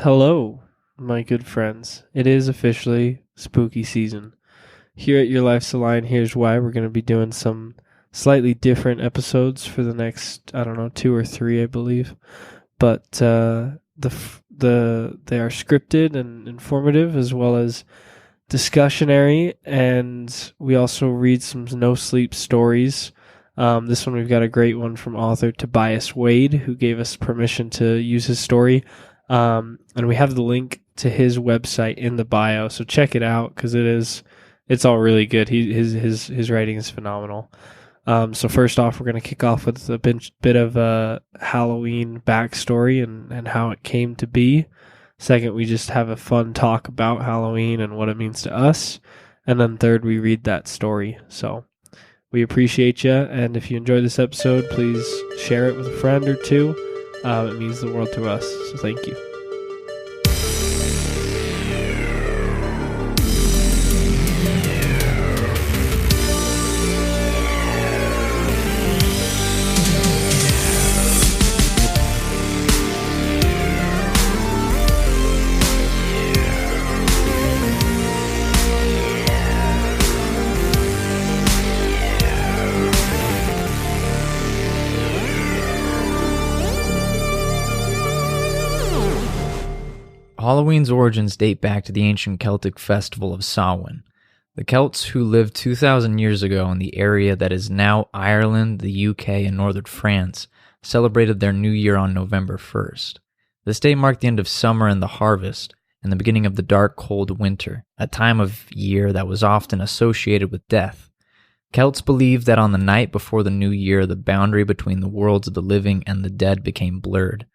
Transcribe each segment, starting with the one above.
Hello, my good friends. It is officially spooky season. Here at Your Life's a Line, here's why we're going to be doing some slightly different episodes for the next, 2 or 3, I believe. But they are scripted and informative as well as discussionary, and we also read some no-sleep stories. This one we've got a great one from author Tobias Wade, who gave us permission to use his story. And we have the link to his website in the bio, so check it out because it's all really good. His writing is phenomenal. So first off, we're going to kick off with a bit of a Halloween backstory and how it came to be. Second, we just have a fun talk about Halloween and what it means to us. And then third, we read that story. So we appreciate you. And if you enjoyed this episode, please share it with a friend or two. It means the world to us. So thank you. Halloween's origins date back to the ancient Celtic festival of Samhain. The Celts who lived 2,000 years ago in the area that is now Ireland, the UK, and northern France celebrated their new year on November 1st. This day marked the end of summer and the harvest, and the beginning of the dark, cold winter, a time of year that was often associated with death. Celts believed that on the night before the new year, the boundary between the worlds of the living and the dead became blurred.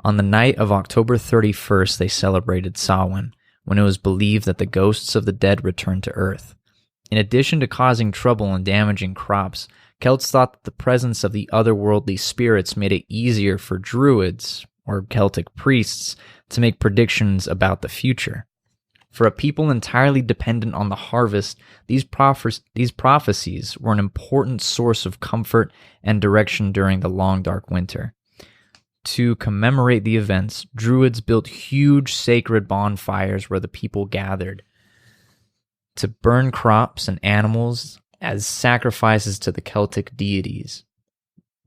On the night of October 31st, they celebrated Samhain, when it was believed that the ghosts of the dead returned to Earth. In addition to causing trouble and damaging crops, Celts thought that the presence of the otherworldly spirits made it easier for druids, or Celtic priests, to make predictions about the future. For a people entirely dependent on the harvest, these prophecies were an important source of comfort and direction during the long, dark winter. To commemorate the events, Druids built huge sacred bonfires where the people gathered to burn crops and animals as sacrifices to the Celtic deities.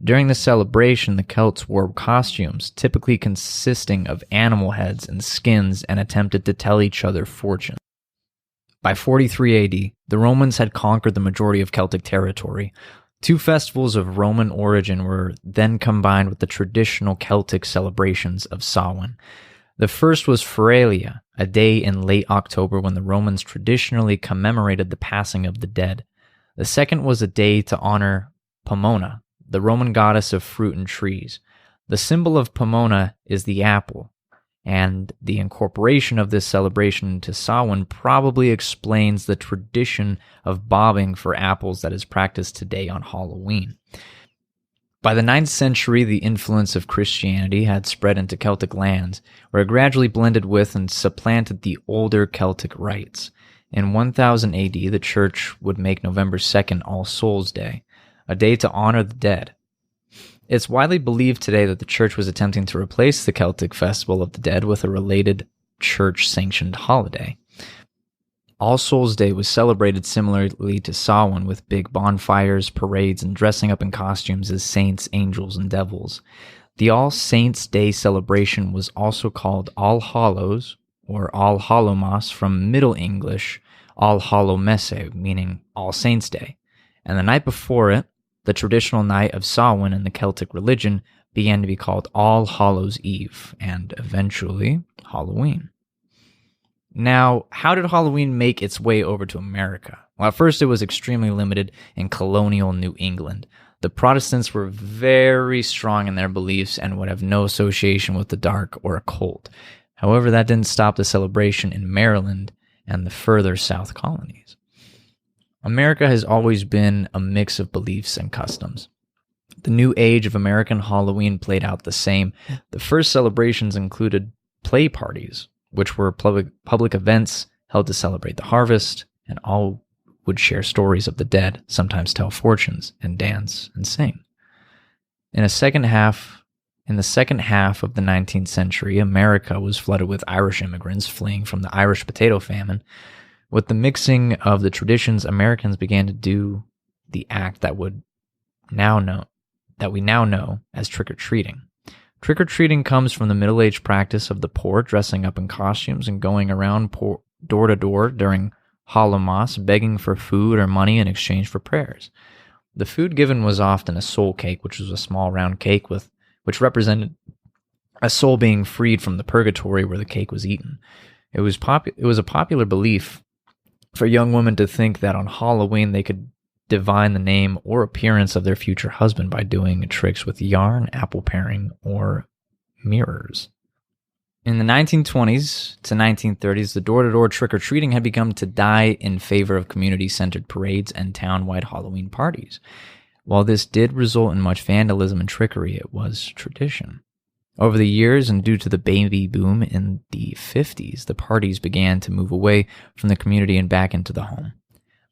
During the celebration, the Celts wore costumes, typically consisting of animal heads and skins, and attempted to tell each other fortunes. By 43 AD, the Romans had conquered the majority of Celtic territory. Two festivals of Roman origin were then combined with the traditional Celtic celebrations of Samhain. The first was Feralia, a day in late October when the Romans traditionally commemorated the passing of the dead. The second was a day to honor Pomona, the Roman goddess of fruit and trees. The symbol of Pomona is the apple, and the incorporation of this celebration into Samhain probably explains the tradition of bobbing for apples that is practiced today on Halloween. By the 9th century, the influence of Christianity had spread into Celtic lands, where it gradually blended with and supplanted the older Celtic rites. In 1000 AD, the Church would make November 2nd All Souls' Day, a day to honor the dead. It's widely believed today that the Church was attempting to replace the Celtic Festival of the Dead with a related Church-sanctioned holiday. All Souls' Day was celebrated similarly to Samhain, with big bonfires, parades, and dressing up in costumes as saints, angels, and devils. The All Saints' Day celebration was also called All Hallows, or All Hallowmas from Middle English, All Hallow Messe, meaning All Saints' Day. And the night before it, the traditional night of Samhain in the Celtic religion, began to be called All Hallows' Eve, and eventually Halloween. Now, how did Halloween make its way over to America? Well, at first it was extremely limited in colonial New England. The Protestants were very strong in their beliefs and would have no association with the dark or occult. However, that didn't stop the celebration in Maryland and the further south colonies. America has always been a mix of beliefs and customs. The new age of American Halloween played out the same. The first celebrations included play parties, which were public events held to celebrate the harvest, and all would share stories of the dead, sometimes tell fortunes, and dance and sing. In the second half In the second half of the 19th century, America was flooded with Irish immigrants fleeing from the Irish potato famine. With the mixing of the traditions, Americans began to do the act that we now know as trick-or-treating. Trick-or-treating comes from the middle-aged practice of the poor dressing up in costumes and going around door to door during Hallowmas, begging for food or money in exchange for prayers. The food given was often a soul cake, which was a small round cake which represented a soul being freed from the purgatory where the cake was eaten. It was a popular belief for young women to think that on Halloween they could divine the name or appearance of their future husband by doing tricks with yarn, apple paring, or mirrors. In the 1920s to 1930s, the door-to-door trick-or-treating had begun to die in favor of community-centered parades and town-wide Halloween parties. While this did result in much vandalism and trickery, it was tradition. Over the years, and due to the baby boom in the 50s, the parties began to move away from the community and back into the home.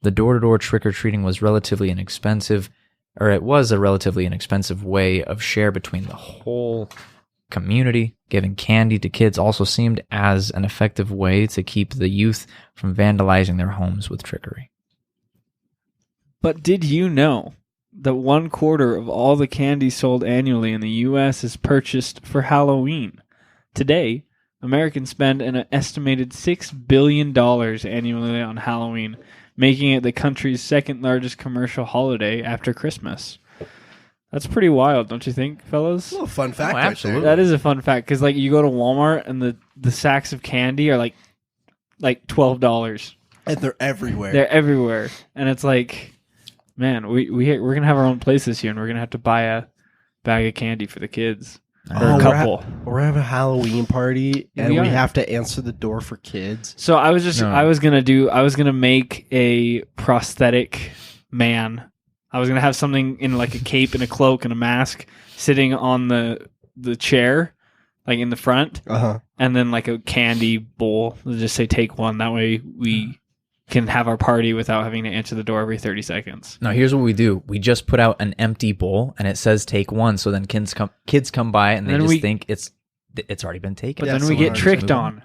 The door-to-door trick-or-treating was a relatively inexpensive way of share between the whole community. Giving candy to kids also seemed as an effective way to keep the youth from vandalizing their homes with trickery. But did you know that 1/4 of all the candy sold annually in the U.S. is purchased for Halloween? Today, Americans spend an estimated $6 billion annually on Halloween, making it the country's second largest commercial holiday after Christmas. That's pretty wild, don't you think, fellas? A little fun fact absolutely. right That is a fun fact, because like you go to Walmart and the sacks of candy are like $12. there. And they're everywhere. They're everywhere, and it's like, man, we're gonna have our own place this year, and we're gonna have to buy a bag of candy for the kids or a couple. We're having a Halloween party, and We we are. have to answer the door for kids. So I was gonna make a prosthetic man. I was gonna have something in like a cape and a cloak and a mask sitting on the chair, like in the front, and then like a candy bowl. We'll just say take one. That way we can have our party without having to answer the door every 30 seconds. Now, here's what we do. We just put out an empty bowl, and it says take one, so then kids come by, and they just think it's already been taken. But then we get tricked on,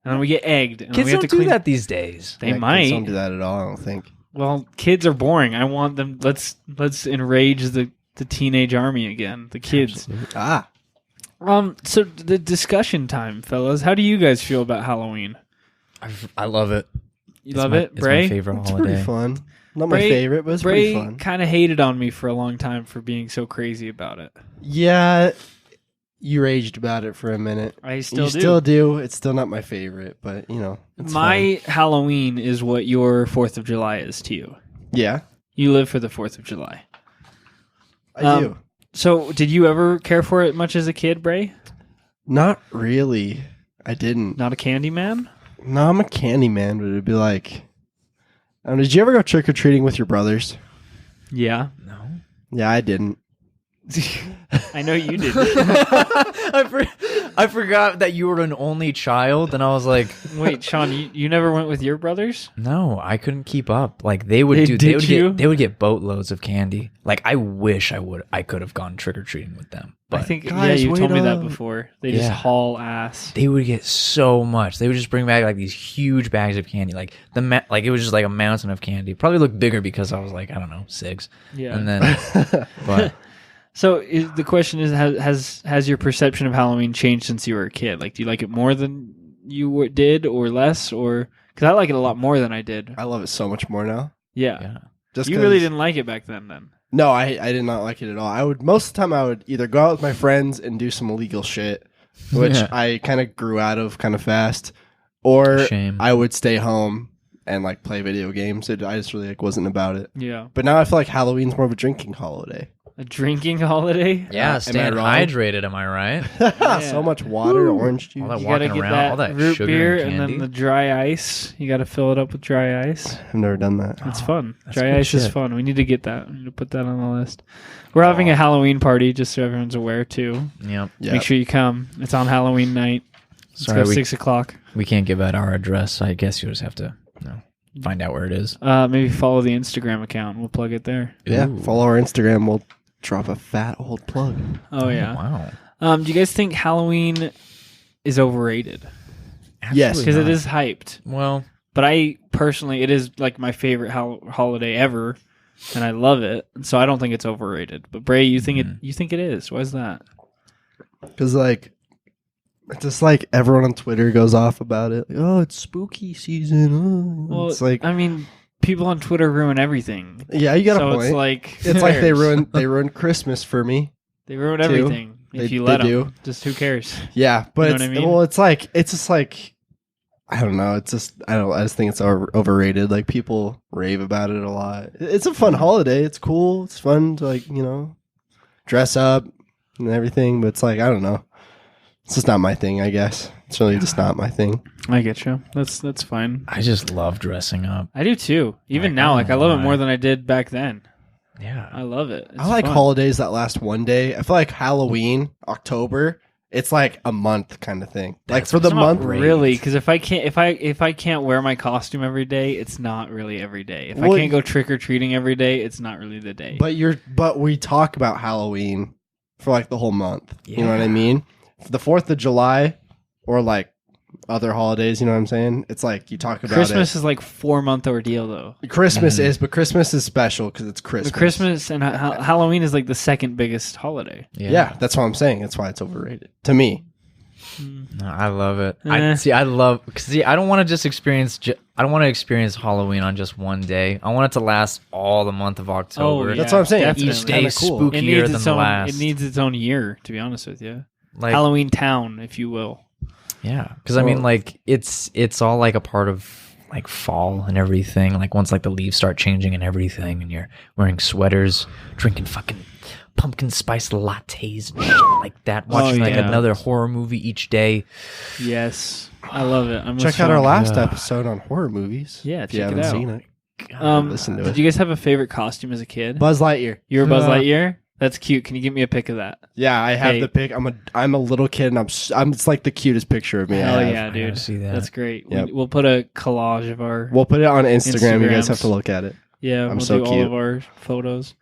and then we get egged. And Kids we have don't to clean do that these days. They Kids might. don't do that at all, I don't think. Well, kids are boring. I want them. Let's enrage the teenage army again. The kids. Absolutely. So the discussion time, fellas. How do you guys feel about Halloween? I love it. You love it, It's Bray? my favorite It's holiday. pretty fun. Not my favorite, but it's pretty Bray fun. kind of hated on me for a long time for being so crazy about it. Yeah, you raged about it for a minute. I still you do. still do. It's still not my favorite, but you know, it's My Halloween is what your 4th of July is to you. fun. Yeah, You live for the 4th of July. I do. So, did you ever care for it much as a kid, Bray? Not really. I didn't. Not a candy man? No, I'm a candy man, but it'd be like, did you ever go trick or treating with your brothers? Yeah. No. Yeah, I didn't. I know you did. I forgot that you were an only child, and I was like, Wait, Sean, you never went with your brothers? no, I couldn't keep up. Like they would they would get boatloads of candy. Like I wish I could have gone trick or treating with them. But I think, Guys, you wait told me that up. before. They just Yeah. haul ass. they would get so much. They would just bring back like these huge bags of candy. Like like it was just like a mountain of candy. Probably looked bigger because I was like, I don't know, 6. Yeah. And then but So the question is, has your perception of Halloween changed since you were a kid? Like, do you like it more than you did, or less, or because I like it a lot more than I did. I love it so much more now. Yeah, yeah. Just you really didn't like it back then. No, I did not like it at all. Most of the time I would either go out with my friends and do some illegal shit, which Yeah. I kind of grew out of kind of fast, or Shame. I would stay home and like play video games. I just really wasn't about it. Yeah, But now I feel like Halloween's more of a drinking holiday. a drinking holiday. Yeah, Am staying I wrong? hydrated, am I right? So much water, orange juice. All that You gotta walking get around, that all that root sugar beer and and then candy. the dry ice. You got to fill it up with dry ice. I've never done that. It's fun. that's Dry good ice is shit. fun. We need to get that. We need to put that on the list. We're having a Halloween party, just so everyone's aware too. Yep. Yeah. Make sure you come. It's on Halloween night. Let's Sorry, go we 6 o'clock. can't give out our address. I guess you just have to find out where it is. Maybe follow the Instagram account. We'll plug it there. Yeah, Ooh. follow our Instagram. We'll drop a fat old plug. Oh yeah. Wow. Do you guys think Halloween is overrated? Yes. Because it is hyped. Well, But I personally, it is like my favorite holiday ever, and I love it. And so I don't think it's overrated. But Bray, you think it is? Why is that? Because like, it's just like everyone on Twitter goes off about it. Like, oh, it's spooky season. Oh. Well, It's like, I mean, people on Twitter ruin everything. yeah, you got So a point. it's like It's like they ruined Christmas for me. They ruin too. everything if They- you let they them. do. Just who cares? Yeah, but You know it's what I mean? well, it's just like I don't know. It's just I just think it's overrated. Like people rave about it a lot. It's a fun holiday. It's cool. It's fun to like dress up and everything. But it's like I don't know. It's just not my thing. I guess it's really just not my thing. I get you. That's fine. I just love dressing up. I do too. Even Like, now, I like I don't know love it why. more than I did back then. Yeah. I love it. It's I like fun. holidays that last one day. I feel like Halloween, October. It's like a month kind of thing. Like That's for the It's not month, really, because if I can't wear my costume every day, it's not really every day. If Well, I can't go trick or treating every day, it's not really the day. But we talk about Halloween for like the whole month. You know what I Yeah. mean? For the 4th of July or like other holidays, you know what I'm saying? It's like you talk about Christmas is like 4-month ordeal though. Christmas is, but Christmas is special because it's Christmas. But Christmas and Halloween is like the second biggest holiday. Yeah, that's what I'm saying. That's why it's overrated to me. No, I love it. Eh. I don't want to just experience. I don't want to experience Halloween on just one day. I want it to last all the month of October. Oh, That's what I'm saying. definitely. Each day is Kinda cool. spookier It needs than its the own. last. It needs its own year, to be honest with you. Like, Halloween Town, if you will. yeah, because I mean, Well- like it's all like a part of like fall and everything. Like once like the leaves start changing and everything, and you're wearing sweaters, drinking fucking pumpkin spice lattes and shit like that, watching like yeah. another horror movie each day. Yes, I love it. I'm Check so- out our last Yeah. episode on horror movies. Yeah, if you check it haven't out. seen it. Listen to Did it. you guys have a favorite costume as a kid? Buzz Lightyear. You were Buzz Uh, Lightyear? That's cute. Can you give me a pic of that? Yeah, I have Hey. the pic. I'm a little kid, and I'm. It's like the cutest picture of me. I Hell have. yeah, I gotta dude. see that. That's great. Yep. We'll put a collage of our. We'll put it on Instagram. You guys Instagrams. have to look at it. Yeah, I'm we'll so do all cute. of our photos.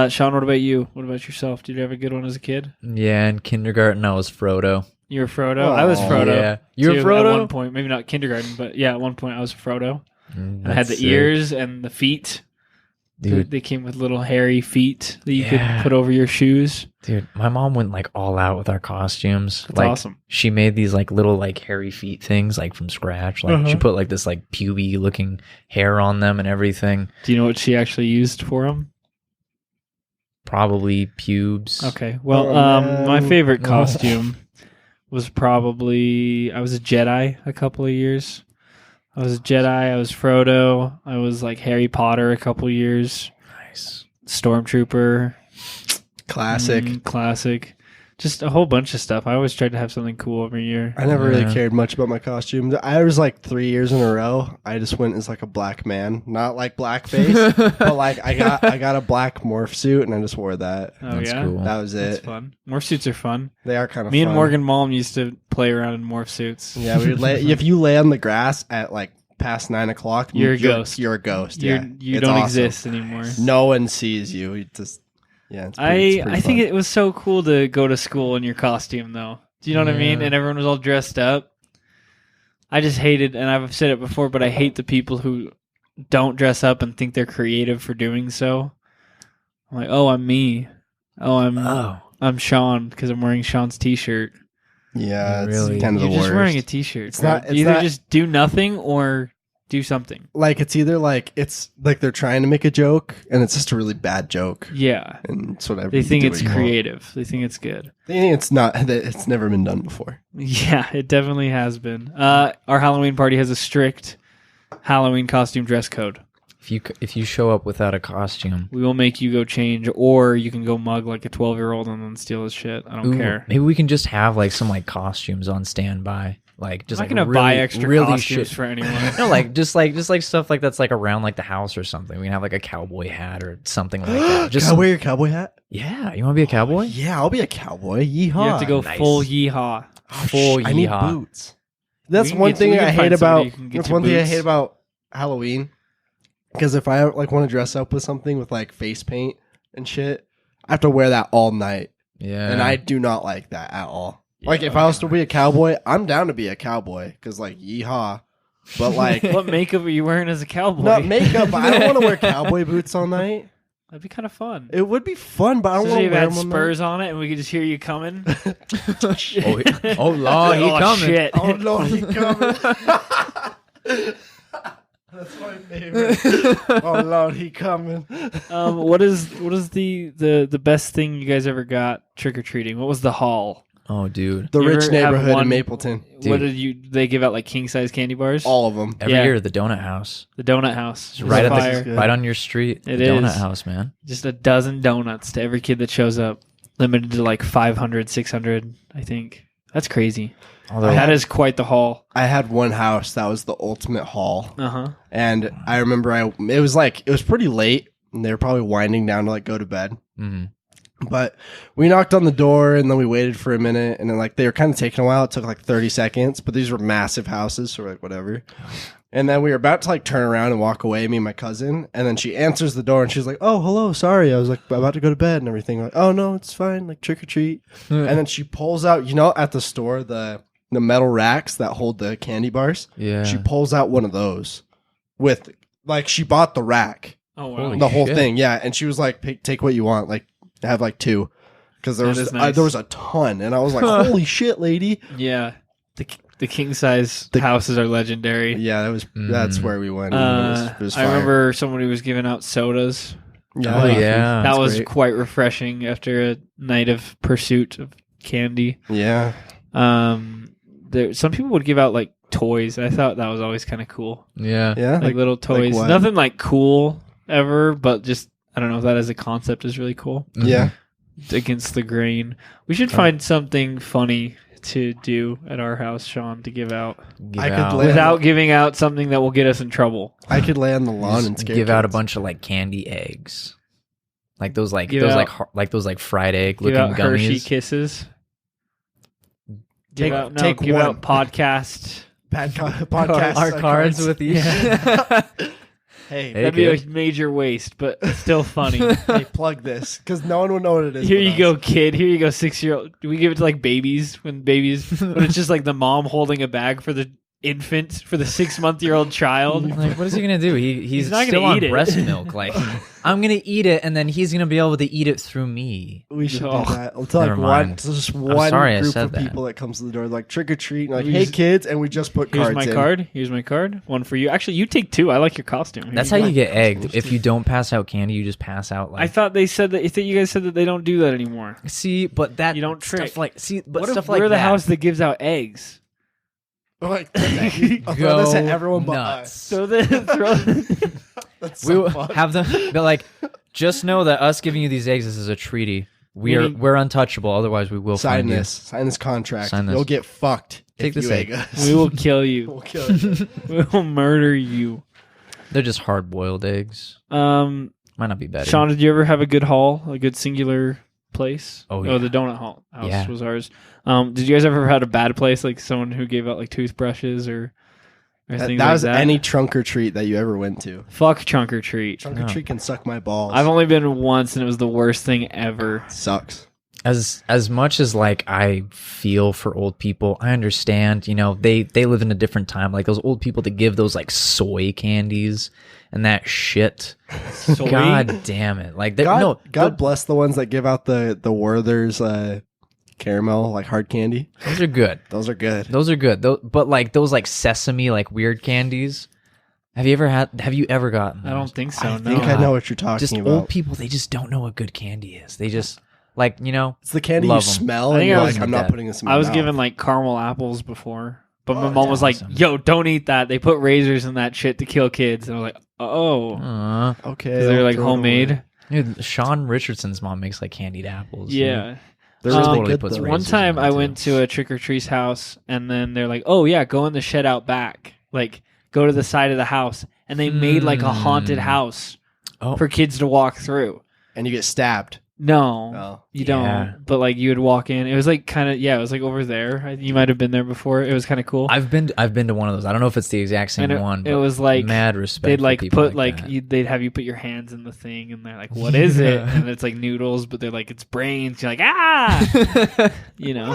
Sean, what about you? What about yourself? Did you have a good one as a kid? Yeah, in kindergarten I was Frodo. You were Frodo. I was Aw. Frodo. Yeah, you were too, Frodo. At one point, maybe not kindergarten, but yeah, at one point I was Frodo. And I had the That's sick. ears and the feet. Dude. They came with little hairy feet that you Yeah. could put over your shoes. Dude, my mom went like all out with our costumes. That's like, awesome. She made these like little like hairy feet things like from scratch. Like she put like this like puby looking hair on them and everything. Do you know what she actually used for them? Probably pubes. Okay. Well, Oh, my no. favorite costume was probably I was a Jedi a couple of years. I was a Jedi. I was Frodo. I was like Harry Potter a couple of years. Nice. Stormtrooper. Classic. Classic. Just a whole bunch of stuff. I always tried to have something cool every year. I never really Yeah. cared much about my costume. I was like 3 years in a row. I just went as like a black man, not like blackface, but like I got a black morph suit and I just wore that. Oh That's yeah, cool. That was that's it. fun. Morph suits are fun. They are kind of Me fun. and Morgan Malm used to play around in morph suits. Yeah, we would if you lay on the grass at like past 9 o'clock, You're a ghost. You're a ghost. You Yeah, you It's don't awesome. exist anymore. No one sees you. You just it's I think fun. it was so cool to go to school in your costume, though. Do you know what I mean? Yeah. And everyone was all dressed up. I just hated, and I've said it before, but I hate the people who don't dress up and think they're creative for doing so. I'm like, oh, I'm me. Oh, I'm Sean because I'm wearing Sean's T-shirt. Yeah, it's Really? kind of You're the just worst. wearing a T-shirt. It's bro. not- it's Either not- just do nothing or do something. Like it's either like it's like they're trying to make a joke and it's just a really bad joke, Yeah. and it's whatever. They you think do it's what you want. creative. They think it's good. They think it's not. That it's never been done before. Yeah, it definitely has been. Our Halloween party has a strict Halloween costume dress code. If you show up without a costume, We will make you go change, or you can go mug like a 12-year-old and then steal his shit. I don't ooh, care. maybe we can just have like some like costumes on standby. Like just I'm not like gonna buy really- extra really costumes shit- for anyone. No, like just like stuff like that's like around like the house or something. We can have like a cowboy hat or something like that. Just Can I wear your cowboy hat? yeah, you want to be a cowboy? Yeah, I'll be a cowboy. Yeehaw! You have to go Nice. full yeehaw. Full I need yeehaw. boots. That's can one get- thing we can I find hate somebody about. who can get That's you one thing I boots. hate about Halloween. Because if I like want to dress up with something with like face paint and shit, I have to wear that all night. Yeah. And I do not like that at all. Like, if I was to be a cowboy, I'm down to be a cowboy. Because, like, yeehaw. But, like... What makeup are you wearing as a cowboy? Not makeup, but I don't want to wear cowboy boots all night. That'd be kind of fun. It would be fun, but I don't So want to you wear had them all spurs on it, and we could just hear you coming. oh Lord, he Oh, coming. shit. Oh, Lord, he coming. That's my favorite. Oh, Lord, he coming. What is the best thing you guys ever got trick or treating? What was the haul? Oh, dude. The You rich ever have neighborhood in one- Mapleton. What Dude. did they give out, like king size candy bars? All of them. Every Yeah. year, the donut house. The donut house. It's right, Fire. at the, right on your street. It the donut is. house, man. Just a dozen donuts to every kid that shows up. Limited to like 500, 600, I think. That's crazy. Although, That is quite the haul. I had one house that was the ultimate haul. Uh-huh. And I remember it was pretty late, and they were probably winding down to like go to bed. mhm. But we knocked on the door, and then we waited for a minute, and then like they were kind of taking a while. It took like 30 seconds, but these were massive houses, so we're like whatever. And then we were about to like turn around and walk away, me and my cousin, and then she answers the door, and she's like, "Oh, hello, sorry, I was like about to go to bed and everything." Like, "Oh no, it's fine, like trick or treat." And then she pulls out, at the store the metal racks that hold the candy bars. Yeah. She pulls out one of those with like she bought the rack, Oh, wow. Holy the whole shit. thing, yeah. And she was like, "Take what you want, like have like two." Because there That was is nice. there was a ton, and I was like, "Holy shit, lady!" Yeah. The king size The- houses are legendary. Yeah, that's where we went. It was I fire. remember somebody was giving out sodas. Oh, yeah. That That's was great. quite refreshing after a night of pursuit of candy. Yeah, Some people would give out like toys. I thought that was always kind of cool. Yeah. yeah. Like little toys. what? Nothing like cool ever, but just I don't know if that as a concept is really cool. Mhm. Yeah. Against the grain. We should find something funny to do at our house, Sean, to give out. Give I could out, lay- Without giving out something that will get us in trouble. I could lay on the lawn just and scare give out a kids. bunch of like candy eggs. Like those Give out- those like fried egg Give looking out Hershey gummies. Kisses. Take- Give out, take give one. out podcast. Podcast Our cards with you. Hey, Hey, That'd be kid. a major waste, but still funny. hey, plug this because no one will know what it is. Here but you us. go, kid. Here you go, 6-year-old. Do we give it to like babies when it's just like the mom holding a bag for the infant, for the 6-month-old child? Like, what is he gonna do? He's not still gonna on eat it. breast milk. Like, I'm gonna eat it, and then he's gonna be able to eat it through me. We should Oh, do that. We'll tell like never one, mind. just one sorry I group said of that. people that comes to the door, like trick or treat, and like, We "Hey just- kids," and we just put Here's cards my in. card. Here's my card. One for you. Actually, you take 2. I like your costume. Here That's you how go. you get egged. If you don't pass out candy, you just pass out like. I thought they said that. I think you guys said that they don't do that anymore. See, but that You don't trick. stuff like but What stuff if like we're the that. house that gives out eggs? Like, I'll throw this at everyone but nuts. us. So then throw. That's We so will fun. have them. They're like, just know that us giving you these eggs, this is a treaty. Meaning- We're untouchable. Otherwise, we will Sign find you. this. Sign this contract. Sign this. You'll get fucked. Take if this you egg. egg us. We will kill you. We'll kill you. We will murder you. They're just hard boiled eggs. Might not be better. Sean, did you ever have a good haul? A good singular place? Oh, yeah. the donut hall house Yeah. was ours. Did you guys ever had a bad place, like someone who gave out like toothbrushes or things That like was that? any trunk or treat that you ever went to. Fuck trunk or treat. Trunk No. or treat can suck my balls. I've only been once, and it was the worst thing ever. Sucks. As much as like I feel for old people, I understand. You know, they live in a different time. Like those old people that give those like soy candies and that shit. Soy? God damn it! Like they, God, no, God bless the ones that give out the Werther's caramel, like hard candy. those are good. Those are good. Those are good. But like those like sesame like weird candies. Have you ever gotten? I don't those? think so. I no. think I know what you're talking Just about. old people. They just don't know what good candy is. They just like It's the candy Love you 'em. smell, I and think you're I like, was I'm not dead. putting this in my I was mouth. given like caramel apples before, but my Oh, mom was like, awesome. "Yo, don't eat that. They put razors in that shit to kill kids." And I was like, "Oh." Okay. Because they're I'll like throw it homemade. away. Dude, Sean Richardson's mom makes like candied apples. Yeah. They're Um, really totally good puts though. razors One time in I it, went too. to a trick or treat's house, and then they're like, "Oh yeah, go in the shed out back. Like, go to the side of the house." And they made like a haunted house Oh. for kids to walk through. And you get stabbed. No, Oh. you don't. Yeah. But like you would walk in. It was like kind of it was like over there. You might have been there before. It was kind of cool. I've been to one of those. I don't know if it's the exact same And one. it But was like mad respect. they'd for like people put like that. they'd have you put your hands in the thing, and they're like, "What is it?" Yeah. And it's like noodles, but they're like it's brains. You're like, ah, you know.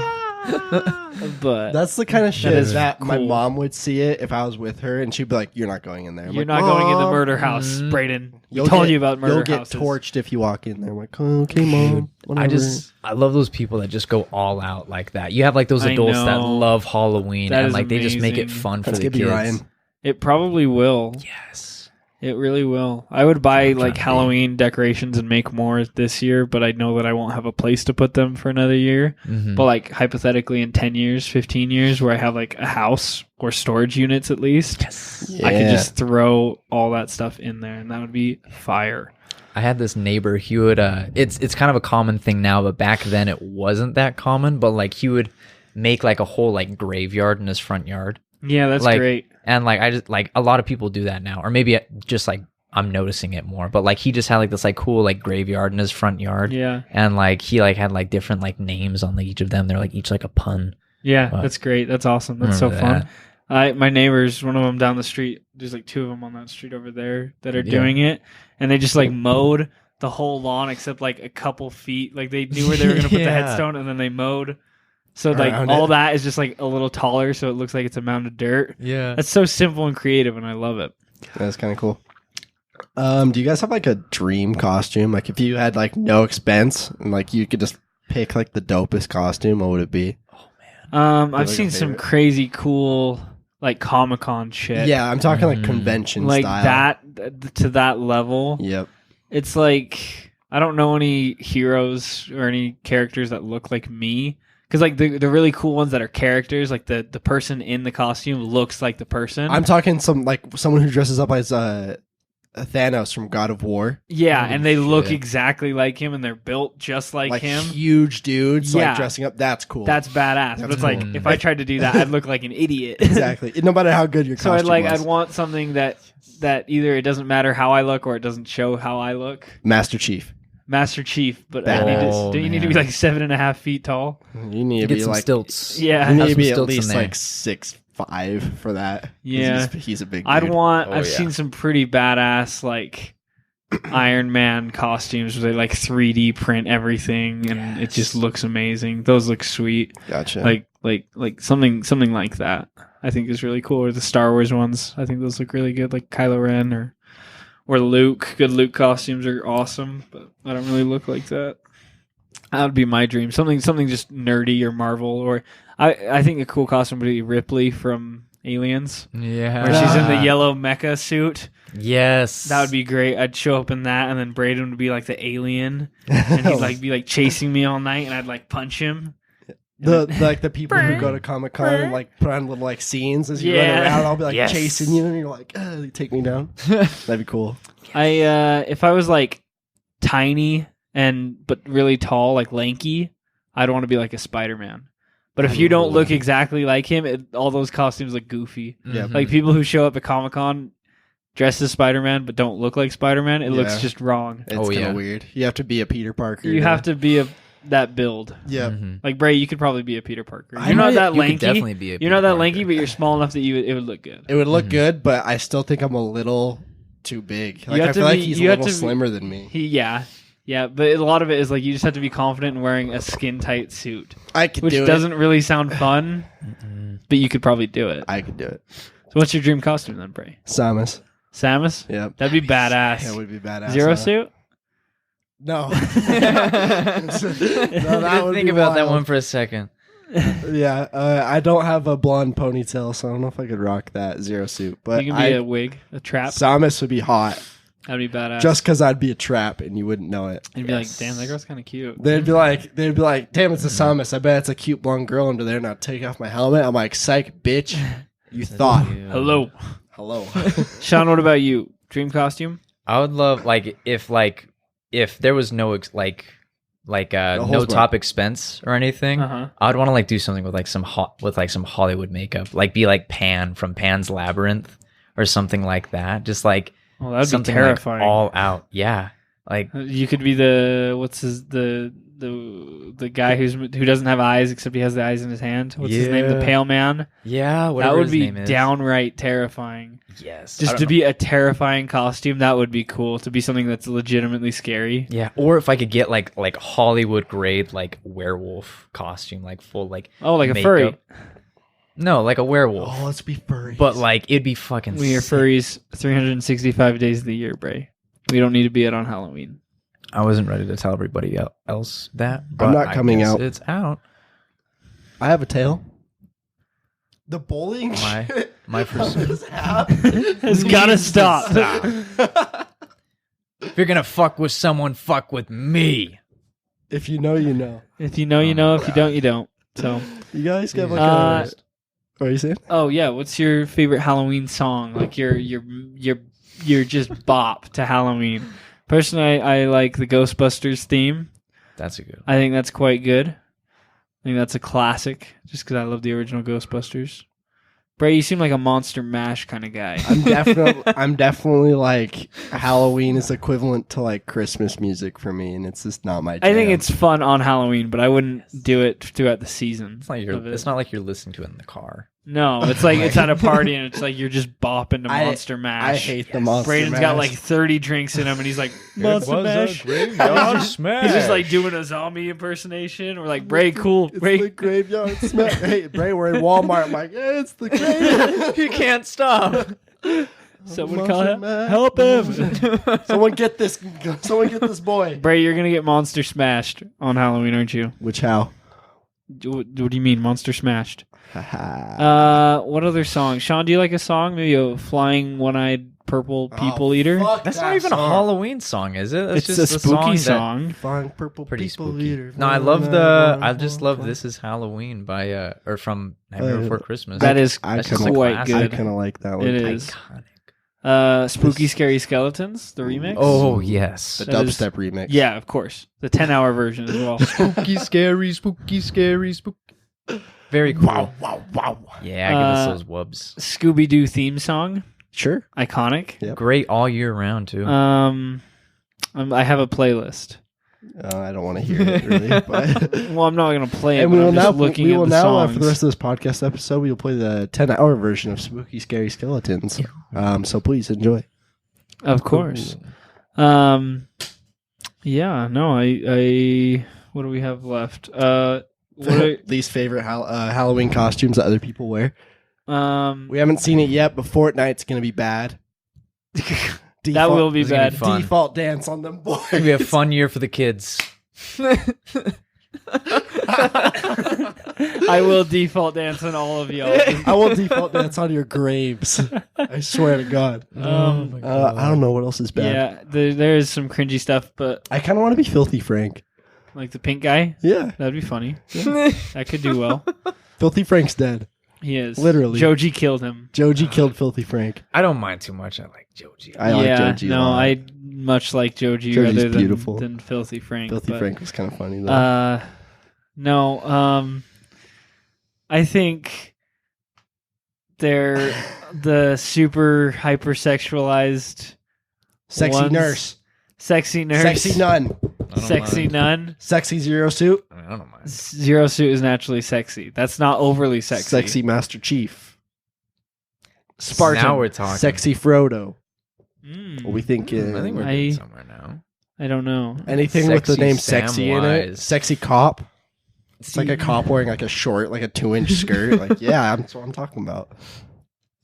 But That's the kind of shit is that my cool. mom would see it if I was with her, and she'd be like, "You're not going in there." I'm you're like, not going in the "Mom, murder house, Mhm. Brayden. You'll Told get- you about murder You'll get houses. torched if you walk in there." I'm like, "Oh, okay, mom." Whatever. I love those people that just go all out like that. You have like those I adults that know. love Halloween That and is like they just make it amazing. fun for Let's the give you kids. Ryan. It probably will. Yes. It really will. I would buy I'm trying like to be. Halloween decorations and make more this year, but I know that I won't have a place to put them for another year. Mhm. But like hypothetically in 10 years, 15 years where I have like a house or storage units at least, I could just throw all that stuff in there and that would be fire. I had this neighbor. He would. It's kind of a common thing now, but back then it wasn't that common. But like he would make like a whole like graveyard in his front yard. Yeah, that's Like, great. And like I just like a lot of people do that now, or maybe just like I'm noticing it more. But like he just had like this like cool like graveyard in his front yard, Yeah. and like he like had like different like names on like each of them. They're like each like a pun. Yeah, Wow. that's great. That's awesome. That's so Remember fun. My neighbors, one of them down the street, there's like two of them on that street over there that are Yeah. doing it, and they just like mowed the whole lawn except like a couple feet. Like they knew where they were going to put the Yeah. headstone, and then they mowed. So like Around all it. that is just like a little taller, so it looks like it's a mound of dirt. Yeah. That's so simple and creative, and I love it. That's kind of cool. Do you guys have like a dream costume? Like if you had like no expense and like you could just pick like the dopest costume, what would it be? I've like a seen some favorite? crazy cool like Comic-Con shit. Yeah, I'm talking like Mm. convention like style. that to that level. Yep. It's like I don't know any heroes or any characters that look like me. Because like the really cool ones that are characters, like the person in the costume looks like the person. I'm talking someone who dresses up as Thanos from God of War. yeah, Holy and they look shit. exactly like him, and they're built just like him. Huge dudes Yeah. like dressing up. That's cool. That's badass. But That's it's like cool. if I tried to do that, I'd look like an idiot. exactly. No matter how good your So costume was. I'd want something that either it doesn't matter how I look or it doesn't show how I look. Master Chief. Master Chief, but Oh, don't you need to be man. like 7.5 feet tall? You need to Get be some like stilts. Yeah. You need Have to some be at stilts in least there. like 6'5" for that. 'Cause Yeah. he's a big. I'd dude. want. Oh, I've yeah. seen some pretty badass like Iron Man costumes where they like 3D print everything, and it just looks amazing. Those look sweet. Gotcha. Like something like that. I think is really cool. Or the Star Wars ones. I think those look really good. Like Kylo Ren or Luke. Good Luke costumes are awesome, but I don't really look like that. That would be my dream. Something just nerdy or Marvel, or I think a cool costume would be Ripley from Aliens, Yeah. where she's in the yellow mecha suit. Yes. That would be great. I'd show up in that, and then Braden would be like the alien, and he'd like be like chasing me all night, and I'd like punch him. the people who go to Comic Con and like put on little like scenes as you run Yeah. around. I'll be like Yes. chasing you, and you're like, take me down. That'd be cool. If I was like tiny but really tall, like lanky, I'd want to be like a Spider-Man. But if you don't look exactly like him, all those costumes look goofy. Yeah. Mhm. Like people who show up at Comic-Con dressed as Spider-Man but don't look like Spider-Man, it looks Yeah. just wrong. It's Oh, kind of yeah. weird. You have to be a Peter Parker. You have to be that build. Yeah. Mhm. Like Bray, you could probably be a Peter Parker. I You're not might- that You could lanky. definitely be a You're not Peter that Parker. lanky, but you're small enough that it would look good. It would look Mhm. good, but I still think I'm a little too big. Like have I to feel like be- he's a you have little to be- slimmer than me. Yeah, but a lot of it is like you just have to be confident in wearing a skin tight suit, I could which do doesn't really sound fun, Mhm. but you could probably do it. it. I could do it. So what's your dream costume then, Bray? Samus. Samus? Yep. That'd be badass. That would be badass. Zero huh? suit? No. Think would be about that wild. one for a second. Yeah, I don't have a blonde ponytail, so I don't know if I could rock that Zero suit. But You can be a wig, a trap. Samus would be hot, That'd be badass. just because I'd be a trap and you wouldn't know it. and be like, damn, that girl's kind of cute. They'd be like, damn, it's a Samus. I bet it's a cute blonde girl under there. And I'd take off my helmet. I'm like, psych, bitch. You thought. Hello, Hello. Sean. What about you? Dream costume? I would love if there was no no whole top expense or anything. Uh-huh. I would want to do something with some Hollywood makeup, be like Pan from Pan's Labyrinth or something like that. Just Oh, that'd be something terrifying. all out. Yeah. Like, You could be the the guy who doesn't have eyes except he has the eyes in his hand. What's his name? The Yeah. Pale Man. yeah, That whatever would his be name is. downright terrifying. Yes. Just to be a terrifying costume, that would be cool. To be something that's legitimately scary. Yeah, or if I could get like Hollywood grade like werewolf costume, like full like Oh, like a makeup. furry. No, like a werewolf. Oh, let's be furries. But like it'd be fucking We are sick. furries 365 days of the year, Bray. We don't need to be out on Halloween. I wasn't ready to tell everybody else that. But I'm not I coming guess out. It's out. I have a tail. The bowling My first. It's gotta stop. If you're gonna fuck with someone, fuck with me. If you know, you know. If you know, you know. If you don't, you don't. So, You guys got like what are you saying? oh yeah, what's your favorite Halloween song? Like you're just bop to Halloween. Personally, I like the Ghostbusters theme. That's a good one. I think that's quite good. I think that's a classic, just because I love the original Ghostbusters. Bray, you seem like a Monster Mash kind of guy. I'm definitely like Halloween is equivalent to like Christmas music for me, and it's just not my jam. I think it's fun on Halloween, but I wouldn't do it throughout the season. It's not like you're listening to it in the car. No, it's like it's at a party and it's like you're just bopping to Monster Mash. I hate the Monster Braden's Mash. got like 30 drinks in him and he's like, Monster Mash. Smash. He's just like doing a zombie impersonation. We're like, Bray, cool. It's Bray. the graveyard smash. Hey, Bray, we're in Walmart. I'm like, hey, it's the graveyard. You can't stop. Someone Monster call him. Mash. Help him. Someone get this. Someone get this boy. Bray, you're going to get Monster Smashed on Halloween, aren't you? Which how? What do you mean, Monster Smashed? Haha. What other song? Sean, do you like a song? Maybe a flying one-eyed purple people eater? That's not even a Halloween song, is it? That's It's just a spooky that- song. Flying purple Pretty people spooky. eater. No, I just love This Is Halloween by or from Nightmare Before Christmas. That is I That's kind just of a quite classic. I good. kind of like that one. It is. Iconic. Spooky Scary Skeletons, the remix. Oh yes. The That is- dubstep remix. Yeah, of course. The 10-hour version as well. Spooky, scary, spooky, scary, spooky. Very cool. Wow. Yeah, give us those wubs. Scooby-Doo theme song. Sure. Iconic. Yeah. Great all year round too. I have a playlist. I don't want to hear it really, but Well, I'm not going to play it, and but we will I'm now just looking we at will the now songs. for the rest of this podcast episode we will play the 10-hour version of Spooky Scary Skeletons. So please enjoy. Of course. Yeah, no, I what do we have left? Least favorite Halloween costumes that other people wear. We haven't seen it yet, but Fortnite's gonna be bad. that will be It's gonna bad. be fun. Default dance on them boys. It's gonna be a fun year for the kids. I will default dance on all of y'all. I will default dance on your graves. I swear to God. I don't know what else is bad. Yeah, there is some cringy stuff, but I kind of want to be Filthy Frank. like the pink guy, Yeah, that'd be funny. That could do well. Filthy Frank's dead. He is. Literally. Joji killed him. Joji killed Filthy Frank. I don't mind too much. I like Joji. I like Joji. No, a lot. I much like Joji Joji's rather beautiful. than Filthy Frank. Filthy but, Frank was kind of funny though. No, I think they're the super hypersexualized Sexy ones. nurse. Sexy nurse. Sexy nun. I don't Sexy mind. nun. Sexy Zero Suit. I don't mind. Zero Suit is naturally sexy. That's not overly sexy. Sexy Master Chief. Spartan. Now we're talking. Sexy Frodo. Mm. What we thinking? I think we're I- getting somewhere now. I don't know. Anything with the Sexy name sexy in it. Samwise. Sexy cop. It's like a cop wearing like a short, like a 2-inch skirt. Like, yeah, that's what I'm talking about.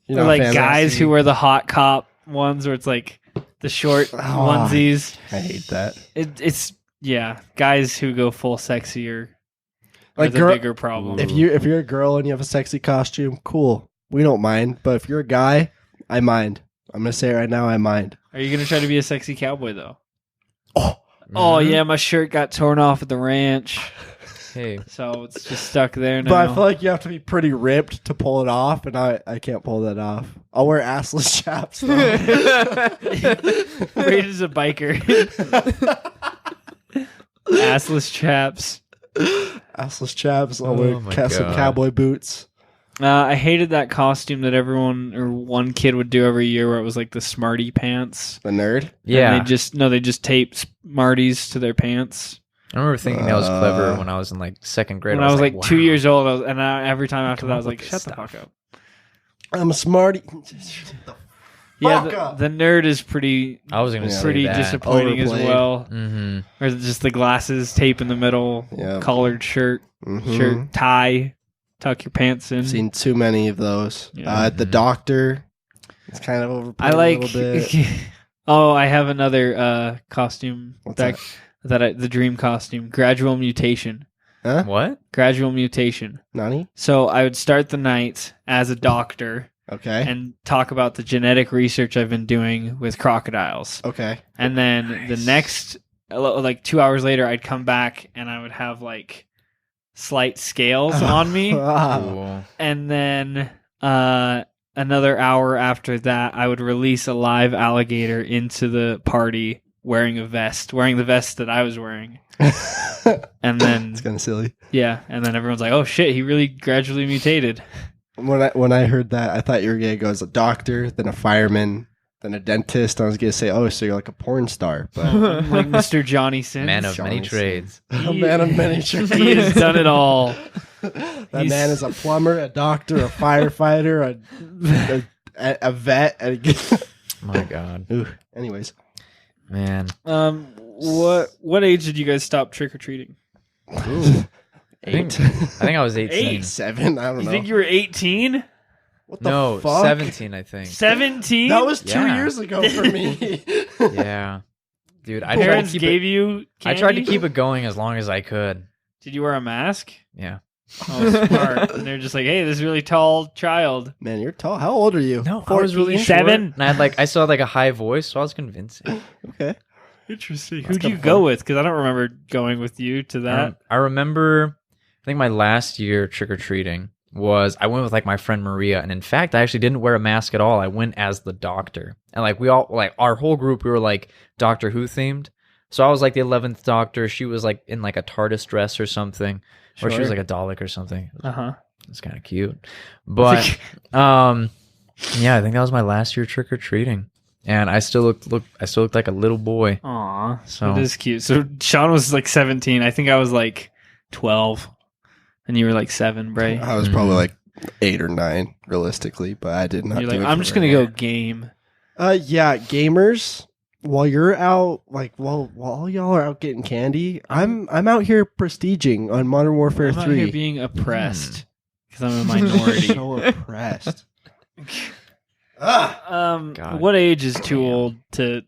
You're Or not a like fan of guys that? who wear the hot cop ones where it's like the short onesies. I hate that. It's yeah, guys who go full sexy are Like the girl, bigger problem. if you're a girl and you have a sexy costume, cool. We don't mind. But if you're a guy, I mind. I'm gonna say it right now. I mind. Are you gonna try to be a sexy cowboy though? Oh, Oh yeah, my shirt got torn off at the ranch, Hey, so it's just stuck there now. but I feel like you have to be pretty ripped to pull it off, and I can't pull that off. I'll wear assless chaps. Though. Braden's a biker. Assless chaps. Assless chaps. I'll Oh wear my some God. cowboy boots. I hated that costume that everyone or one kid would do every year, where it was like the Smarty pants. The nerd. Yeah. And they just taped Smarties to their pants. I remember thinking that was clever when I was in like second grade. When I was like wow. 2 years old, every time after Come that, I up was like, with "Shut this the fuck stuff. up." I'm a smarty. Yeah, the nerd is pretty I was going to say pretty that. disappointing Overplayed. as well. Mm-hmm. Or just the glasses, tape in the middle, Yeah. collared shirt, tie, tuck your pants in. I've seen too many of those. Yeah. The Doctor. It's kind of overplayed I like. a little bit. Oh, I have another costume. What's The dream costume, gradual mutation. Huh? What? Gradual mutation. Nani? So I would start the night as a doctor Okay. and talk about the genetic research I've been doing with crocodiles. Okay. And then the next, like 2 hours later, I'd come back and I would have like slight scales on me. Wow. Cool. And then another hour after that, I would release a live alligator into the party wearing the vest that I was wearing. And then, It's kind of silly. yeah, and then everyone's like, oh shit, he really gradually mutated. When I heard that, I thought you were gonna go as a doctor, then a fireman, then a dentist. I was gonna say, oh, so you're like a porn star, but Like Mr. Johnny Sins. Man of many Johnny trades. a man of many trades. He has done it all. That He's- man is a plumber, a doctor, a firefighter, a vet. My God. Ooh. Anyways, Man. What age did you guys stop trick or treating? I think I was 18. 7. I don't You know. think you were 18? What the No, fuck? 17, I think. 17? That was 2 Yeah. years ago for me. Yeah. Dude, I tried to Parents keep gave it, you I tried to candy? keep it going as long as I could. Did you wear a mask? Yeah. Oh, smart. And they're just like, hey, this really tall child. Man, you're tall. How old are you? No, I was really 14? short. 7? And I still had like a high voice, so I was convincing. Okay. Interesting. That's Who'd you kinda go fun. with? Because I don't remember going with you to that. I remember, I think my last year trick-or-treating was, I went with like my friend Maria. And in fact, I actually didn't wear a mask at all. I went as the doctor. And like we all, like our whole group, we were like Doctor Who themed. So I was like the 11th Doctor. She was like in like a TARDIS dress or something. Or she was like a Dalek or something. Uh-huh. It's kind of cute. But yeah, I think that was my last year trick or treating. And I still looked like a little boy. Aw. So- It is cute. So Sean was like 17. I think I was like 12. And you were like 7, Bray. I was probably like 8 or 9, realistically, but I did not. You're do like, it I'm for just very going to long. go game. Yeah, gamers. While you're out, like while y'all are out getting candy, I'm out here prestiging on Modern Warfare I'm out here 3. being oppressed. Because I'm a minority. So oppressed. God. What age is too old to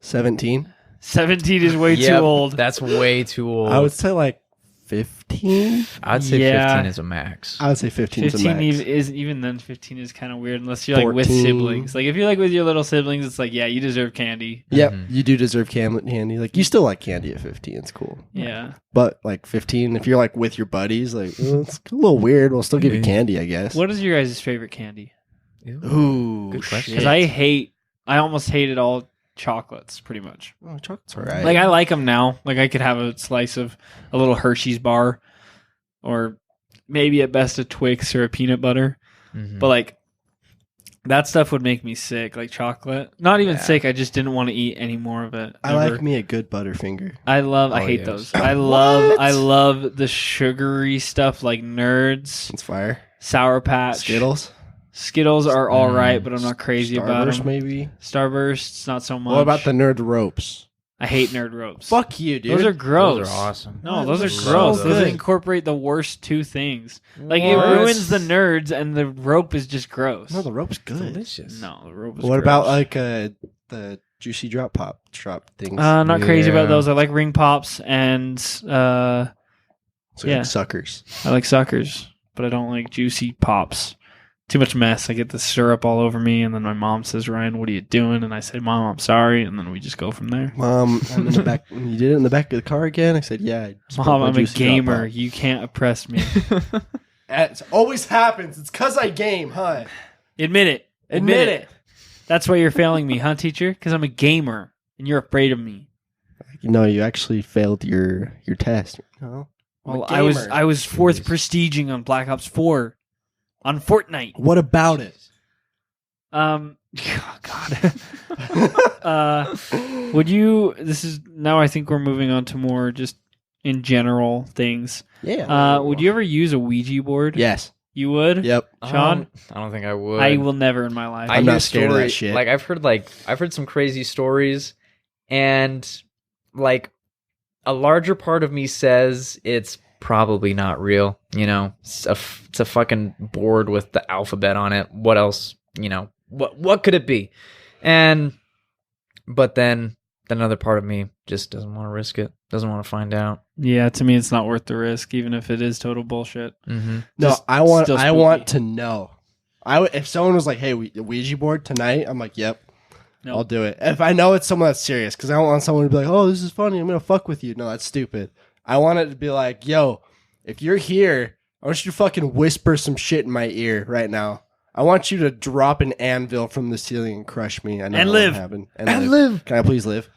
17. 17 is way too Yep, old. That's way too old. I would say like 15. I'd say Yeah. 15 is a max. I would say 15 is a 15 max. is even then 15 is kind of weird unless you're like with 14. siblings. Like if you're like with your little siblings, it's like, yeah, you deserve candy. Yep, Mhm. you do deserve candy. Like you still like candy at 15. It's cool. Yeah. But like 15, if you're like with your buddies, like it's a little weird. We'll still give you Yeah. candy, I guess. What is your guys' favorite candy? Ooh, Good question. Because I almost hated all chocolates pretty much. Oh, chocolate's alright. Like I like them now. Like I could have a slice of a little Hershey's bar, or maybe at best a Twix or a peanut butter. Mhm. But like that stuff would make me sick. Like chocolate, not even Yeah. sick. I just didn't want to eat any more of it. I ever. like me a good Butterfinger. I Oh, hate yes. those. I What? love the sugary stuff like Nerds, It's fire. Sour Patch, Skittles. Skittles are all right, but I'm not crazy about Starburst, them. maybe. Starbursts, not so much. What about the Nerd Ropes? I hate Nerd Ropes. Fuck you, dude. Those are gross. Those are awesome. No, those are Those are gross. so Those good. incorporate the worst two things. Like it What? ruins the nerds, and the rope is just gross. No, the rope's good. Delicious. No, the rope is What gross. about like the juicy drop things? Not crazy about Yeah. those. I like ring pops and So yeah. like suckers. I like suckers, but I don't like juicy pops. Too much mess. I get the syrup all over me, and then my mom says, "Ryan, what are you doing?" And I say, "Mom, I'm sorry," and then we just go from there. Mom, I'm in the back. You did it in the back of the car again? I said, yeah. I spilled Mom, my I'm a juicy drop gamer. pop. You can't oppress me. It always happens. It's because I game, huh? Admit it. Admit it. That's why you're failing me, huh, teacher? Because I'm a gamer, and you're afraid of me. No, you actually failed your test. No. I'm a Well, gamer. I was fourth prestiging on Black Ops 4. on Fortnite. What about it? Oh, God. Would you? This is now. I think we're moving on to more just in general things. Yeah. Would you ever use a Ouija board? Yes. You would. Yep. Sean? I don't think I would. I will never in my life. I'm not hear scared of that shit. I've heard some crazy stories, and like a larger part of me says it's probably not real. You know, it's a fucking board with the alphabet on it. What else? You know, what could it be? But then another part of me just doesn't want to risk it. Doesn't want to find out. Yeah, to me, it's not worth the risk, even if it is total bullshit. Mm-hmm. No, Just I want still spooky. to know. If someone was like, "Hey, Ouija board tonight," I'm like, "Yep, Nope. I'll do it." If I know it's someone that's serious, because I don't want someone to be like, "Oh, this is funny. I'm gonna fuck with you." No, that's stupid. I want it to be like, "Yo, if you're here, I want you to fucking whisper some shit in my ear right now. I want you to drop an anvil from the ceiling and crush me. I know And that live. won't happen. And live. Can I please live?"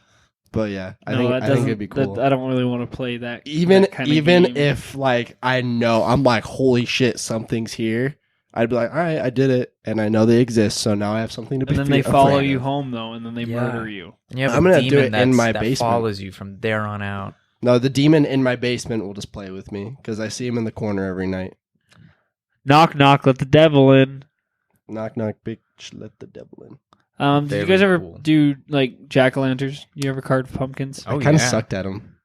But yeah, I think it'd be cool. I don't really want to play that. even that kind of even game. if like I know I'm like, holy shit, something's here, I'd be like, all right, I did it, and I know they exist, so now I have something to be. And then they follow afraid you of. home though, and then they murder you. And you have I'm a gonna do demon it in my that basement. follows you from there on out. No, the demon in my basement will just play with me because I see him in the corner every night. Knock knock, let the devil in. Knock knock, bitch, let the devil in. Did you Very guys ever cool. do like jack-o'-lanterns? You ever carve pumpkins? Oh, I kind of yeah. sucked at him.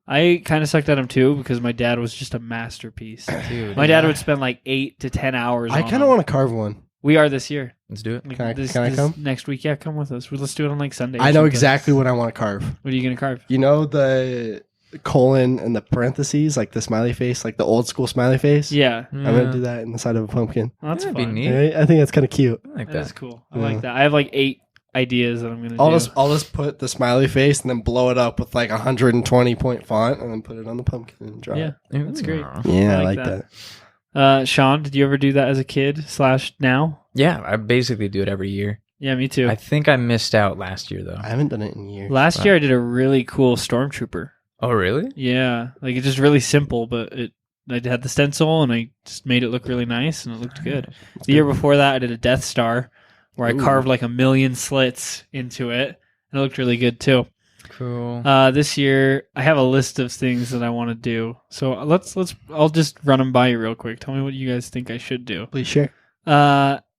I kind of sucked at them too because my dad was just a masterpiece. Dude, My dad would spend like 8 to 10 hours. I on kind of them. want to carve one. We are this year. Let's do it. Like, Can I come? next week? Yeah, come with us. Let's do it on like Sunday. or I know something. exactly what I want to carve. What are you gonna carve? You know the colon and the parentheses, like the smiley face, like the old school smiley face. Yeah, I'm gonna do that in the side of a pumpkin. well, that's That'd be fun. neat. Right? I think that's kind of cute. I like That is that. cool. I Yeah. like that. I have like 8 ideas that I'm gonna I'll do. just put the smiley face and then blow it up with like 120 point font and then put it on the pumpkin and draw Yeah, it. that's great. Yeah, I I like like that. Sean, did you ever do that as a kid / now? Yeah, I basically do it every year. Yeah, me too. I think I missed out last year though. I haven't done it in years. Last year I did a really cool stormtrooper. Oh, really? Yeah, like it's just really simple, but I had the stencil and I just made it look really nice and it looked good. The year before that I did a Death Star where I Ooh. carved like 1,000,000 slits into it and it looked really good too. Cool. This year I have a list of things that I want to do. So I'll just run them by you real quick. Tell me what you guys think I should do. Please share.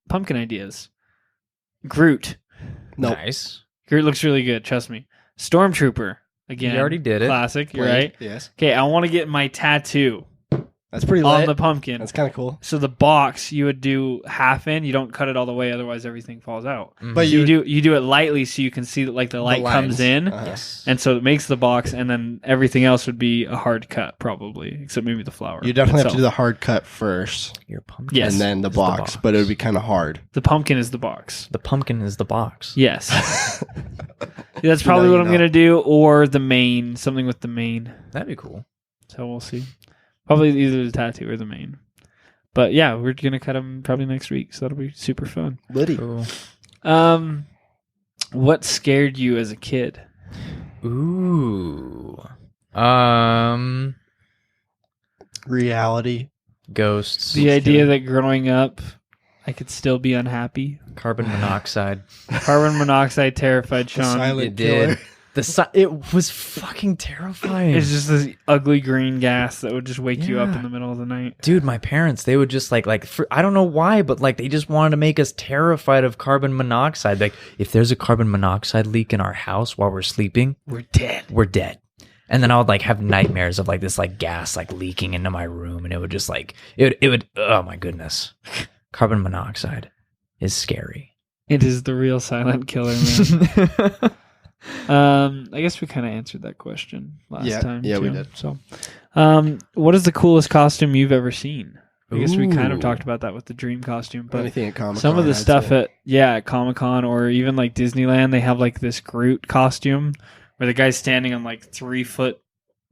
Pumpkin ideas. Groot. Nope. Nice. Groot looks really good, trust me. Stormtrooper. Again. You already did it. Classic, you're Blade, right. Yes. Okay, I want to get my tattoo That's pretty on lit. the pumpkin. That's kind of cool. So the box you would do half in. You don't cut it all the way, otherwise everything falls out. Mhm. But So you do it lightly so you can see that like the light lines. comes in, yes. and so it makes the box, and then everything else would be a hard cut probably, except maybe the flower. You definitely have itself. to do the hard cut first Your pumpkin. Yes. and then the It's box, but it would be kind of hard. The pumpkin is the box. The pumpkin is the box. Yes, that's probably what you I'm know. gonna do, or the mane, something with the mane. That'd be cool. So we'll see. Probably either the tattoo or the mane. But yeah, we're gonna cut them probably next week, so that'll be super fun. Liddy. Cool. What scared you as a kid? Ooh. Reality. Ghosts. The idea that growing up, I could still be unhappy. Carbon monoxide. Carbon monoxide terrified The Sean. silent It did. killer. It was fucking terrifying. It's just this ugly green gas that would just wake you up Yeah. in the middle of the night. Dude, my parents, they would just I don't know why, but like they just wanted to make us terrified of carbon monoxide. Like if there's a carbon monoxide leak in our house while we're sleeping, We're dead. we're dead. And then I would like have nightmares of like this like gas like leaking into my room, and it would just like it would oh my goodness. Carbon monoxide is scary. It is the real silent killer, man. I guess we kind of answered that question last time. Yeah, we too. did. So, what is the coolest costume you've ever seen? I guess we kind of Ooh. talked about that with the dream costume, but Anything at Comic-Con. some of the I'd stuff say. at Comic-Con or even like Disneyland, they have like this Groot costume where the guy's standing on like 3-foot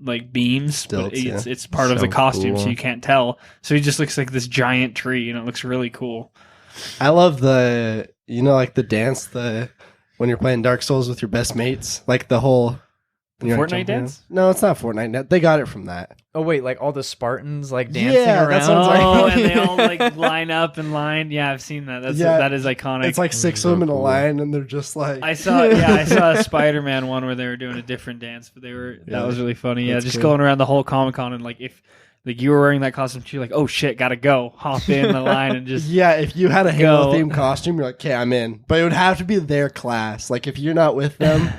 like beams, but Stilts, it's part of So the costume, so cool. you can't tell. So he just looks like this giant tree, and it looks really cool. I love the like the dance when you're playing Dark Souls with your best mates, like the When you're, like, Fortnite jumping dance? around. No, it's not Fortnite. They got it from that. Oh wait, like all the Spartans like dancing Yeah, around. that sounds like- Oh, and they all like line up and line. Yeah, I've seen that. That is iconic. It's like 6 so of them in a cool. line, and they're just like. I saw a Spider-Man one where they were doing a different dance, but that was really funny. Yeah, That's just cool. going around the whole Comic-Con and like if like you were wearing that costume, you're like, oh shit, gotta go, hop in the line and just Yeah, if you had a Halo Go. themed costume, you're like, okay, I'm in. But it would have to be their class. Like, if you're not with them,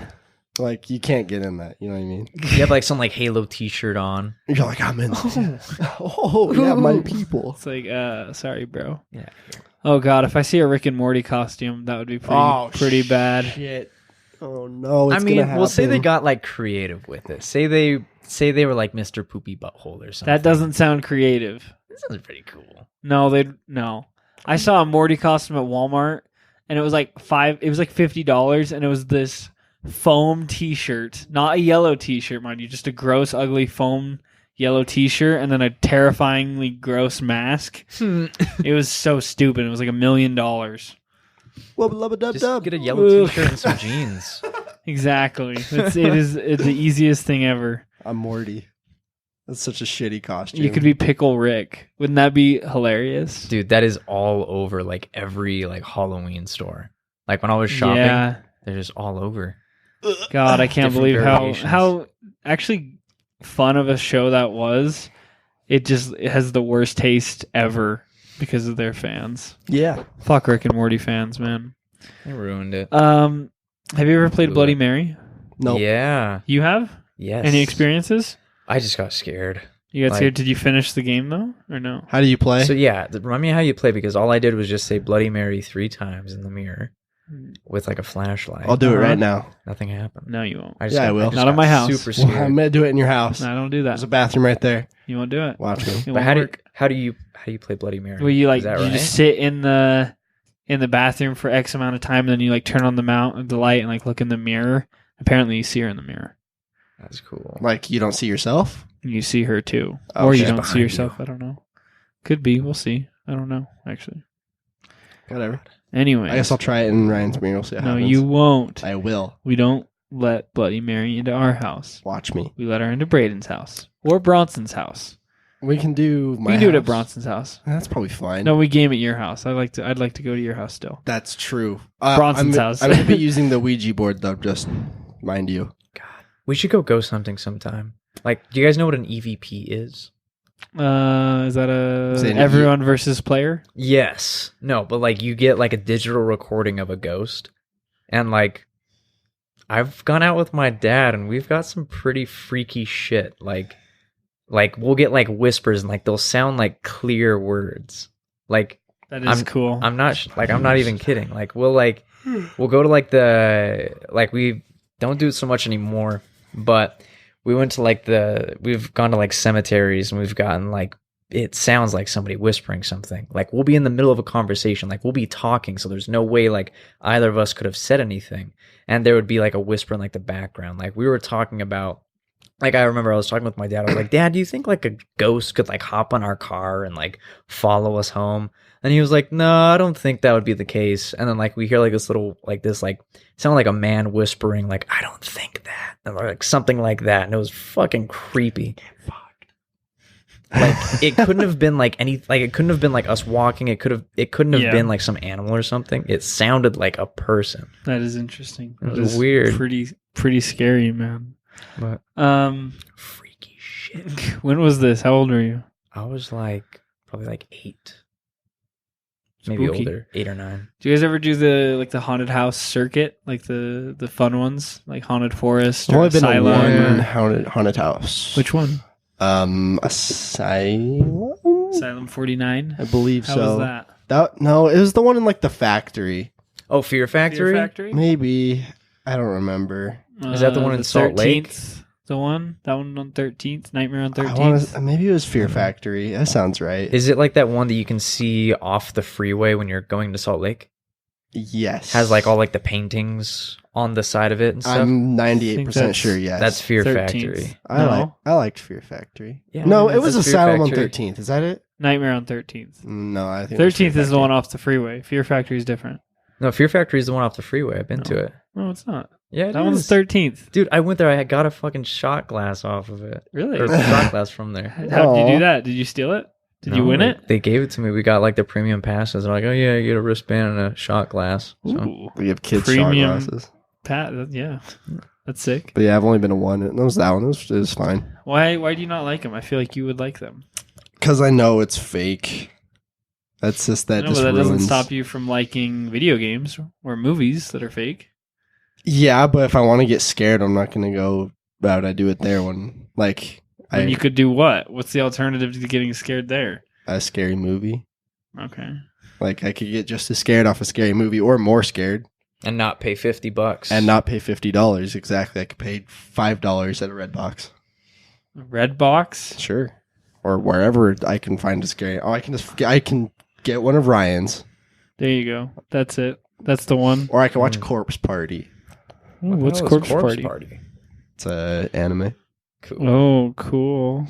like, you can't get in that. You know what I mean? You have like some like Halo T-shirt on. You're like, I'm in. Oh, yeah, my people. It's like, sorry, bro. Yeah. Oh god, if I see a Rick and Morty costume, that would be pretty bad. Shit. Oh no! It's I mean, gonna we'll say they happen. got like creative with it. Say they were like Mr. Poopy Butthole or something. That doesn't sound creative. That sounds pretty cool. No. I saw a Morty costume at Walmart, and it was like $50, and it was this foam T-shirt, not a yellow T-shirt, mind you, just a gross, ugly foam yellow T-shirt, and then a terrifyingly gross mask. It was so stupid. It was like $1 million. Just get a yellow Ugh. T-shirt and some jeans. Exactly. It is the easiest thing ever. I'm Morty. That's such a shitty costume. You could be Pickle Rick. Wouldn't that be hilarious? Dude, that is all over like every like Halloween store. Like when I was shopping, Yeah. they're just all over. God, I can't Different believe variations. how actually fun of a show that was. It has the worst taste ever because of their fans. Yeah. Fuck Rick and Morty fans, man. They ruined it. Have you ever played Blew Bloody it. Mary? No. Yeah. You have? Yes. Any experiences? I just got scared. You got Like- scared? Did you finish the game though, or no? How do you play? So yeah, remind me how you play because all I did was just say Bloody Mary 3 times in the mirror with like a flashlight. I'll do it Uh-huh. right now. Nothing happened. No, you won't. I Yeah, I will. just Not at got my house. Super Well, scared. I'm gonna do it in your house. No, don't do There's that. a bathroom right there. You won't do it. Watch me. It But won't work. how do you play Bloody Mary? Well, you Is that right? just sit in the bathroom for X amount of time, and then you like turn on the light and like look in the mirror. Apparently, you see her in the mirror. That's cool. Like, you don't see yourself? And you see her too, Oh, or you she's don't behind see you. yourself. I don't know. Could be. We'll see. I don't know actually. Whatever. Anyway, I guess I'll try it in Ryan's mirror. We'll see what no, happens. you won't. I will. We don't let Bloody Mary into our house. Watch me. We let her into Braden's house or Bronson's house. We can do my We can do it at house. Bronson's house. That's probably fine. No, we game at your house. I'd like to go to your house still. That's true. Bronson's I'm, house. I'm going to be using the Ouija board, though, just mind you. We should go ghost hunting sometime. Like, do you guys know what an EVP is? Is that Is it an everyone versus player? Yes. No, but like you get like a digital recording of a ghost. And like I've gone out with my dad and we've got some pretty freaky shit. Like we'll get like whispers and like they'll sound like clear words. Like That is cool. I'm not even kidding. Like we'll go to like we don't do it so much anymore, but we went to we've gone to like cemeteries and we've gotten like, it sounds like somebody whispering something. Like we'll be in the middle of a conversation, like we'll be talking. So there's no way like either of us could have said anything. And there would be like a whisper in like the background. Like we were talking about, like I remember I was talking with my dad. I was like, Dad, do you think like a ghost could like hop on our car and like follow us home? And he was like, no, I don't think that would be the case. And then like we hear like this little, like this, like sound like a man whispering, like, I don't think that. And like something like that. And it was fucking creepy. Like it couldn't have been like it couldn't have been like us walking. It couldn't have Yeah. been like some animal or something. It sounded like a person. That is interesting. It That was is weird. Pretty scary, man. But freaky shit. When was this? How old were you? I was like probably like 8. Maybe Spooky. older, 8 or 9. Do you guys ever do the haunted house circuit, like the fun ones, like haunted forest I've or only been to asylum? one or- haunted house. Which one? Asylum? Asylum 49. I believe How so. was that? No, it was the one in like the factory. Oh, Fear Factory? Fear Factory? Maybe. I don't remember. Is that the one in Salt Lake? 13th, the one? That one on 13th? Nightmare on I 13th? wanna, maybe it was Fear Factory. That sounds right. Is it like that one that you can see off the freeway when you're going to Salt Lake? Yes. Has like all like the paintings on the side of it and stuff? I'm 98% that's- sure, yes. That's Fear 13th. Factory. I liked Fear Factory. Yeah, no, man, it was that's Fear Asylum on Factory. 13th. Is that it? Nightmare on 13th. No, I think it was 13th Fear is the Factory. one off the freeway. Fear Factory is different. No, Fear Factory is the one off the freeway. I've been to it. No, it's not. Yeah, That one's 13th. Dude, I went there. I got a fucking shot glass off of it. Really? Or shot glass from there. How did you do that? Did you steal it? Did you No, win it? They gave it to me. We got like the premium passes. They're like, oh yeah, you get a wristband and a shot glass. So Ooh. We have kids Premium. shot glasses. Yeah. That's sick. But yeah, I've only been to one. And that was that one. It was fine. Why do you not like them? I feel like you would like them. Because I know it's fake. That's just that. No, just but that doesn't ruins. stop you from liking video games or movies that are fake. Yeah, but if I want to get scared, I'm not going to go. Why would I do it there when And you could do what? What's the alternative to getting scared there? a scary movie? Okay. Like I could get just as scared off a scary movie or more scared and not pay $50 and not pay $50 exactly. I could pay $5 at a Red Box. Red Box? Sure, or wherever I can find a scary. Oh, I can get one of Ryan's, There you go. That's it. That's the one. or I can watch Corpse Party. Ooh, what's Corpse Party? It's a anime. Cool. Oh, cool.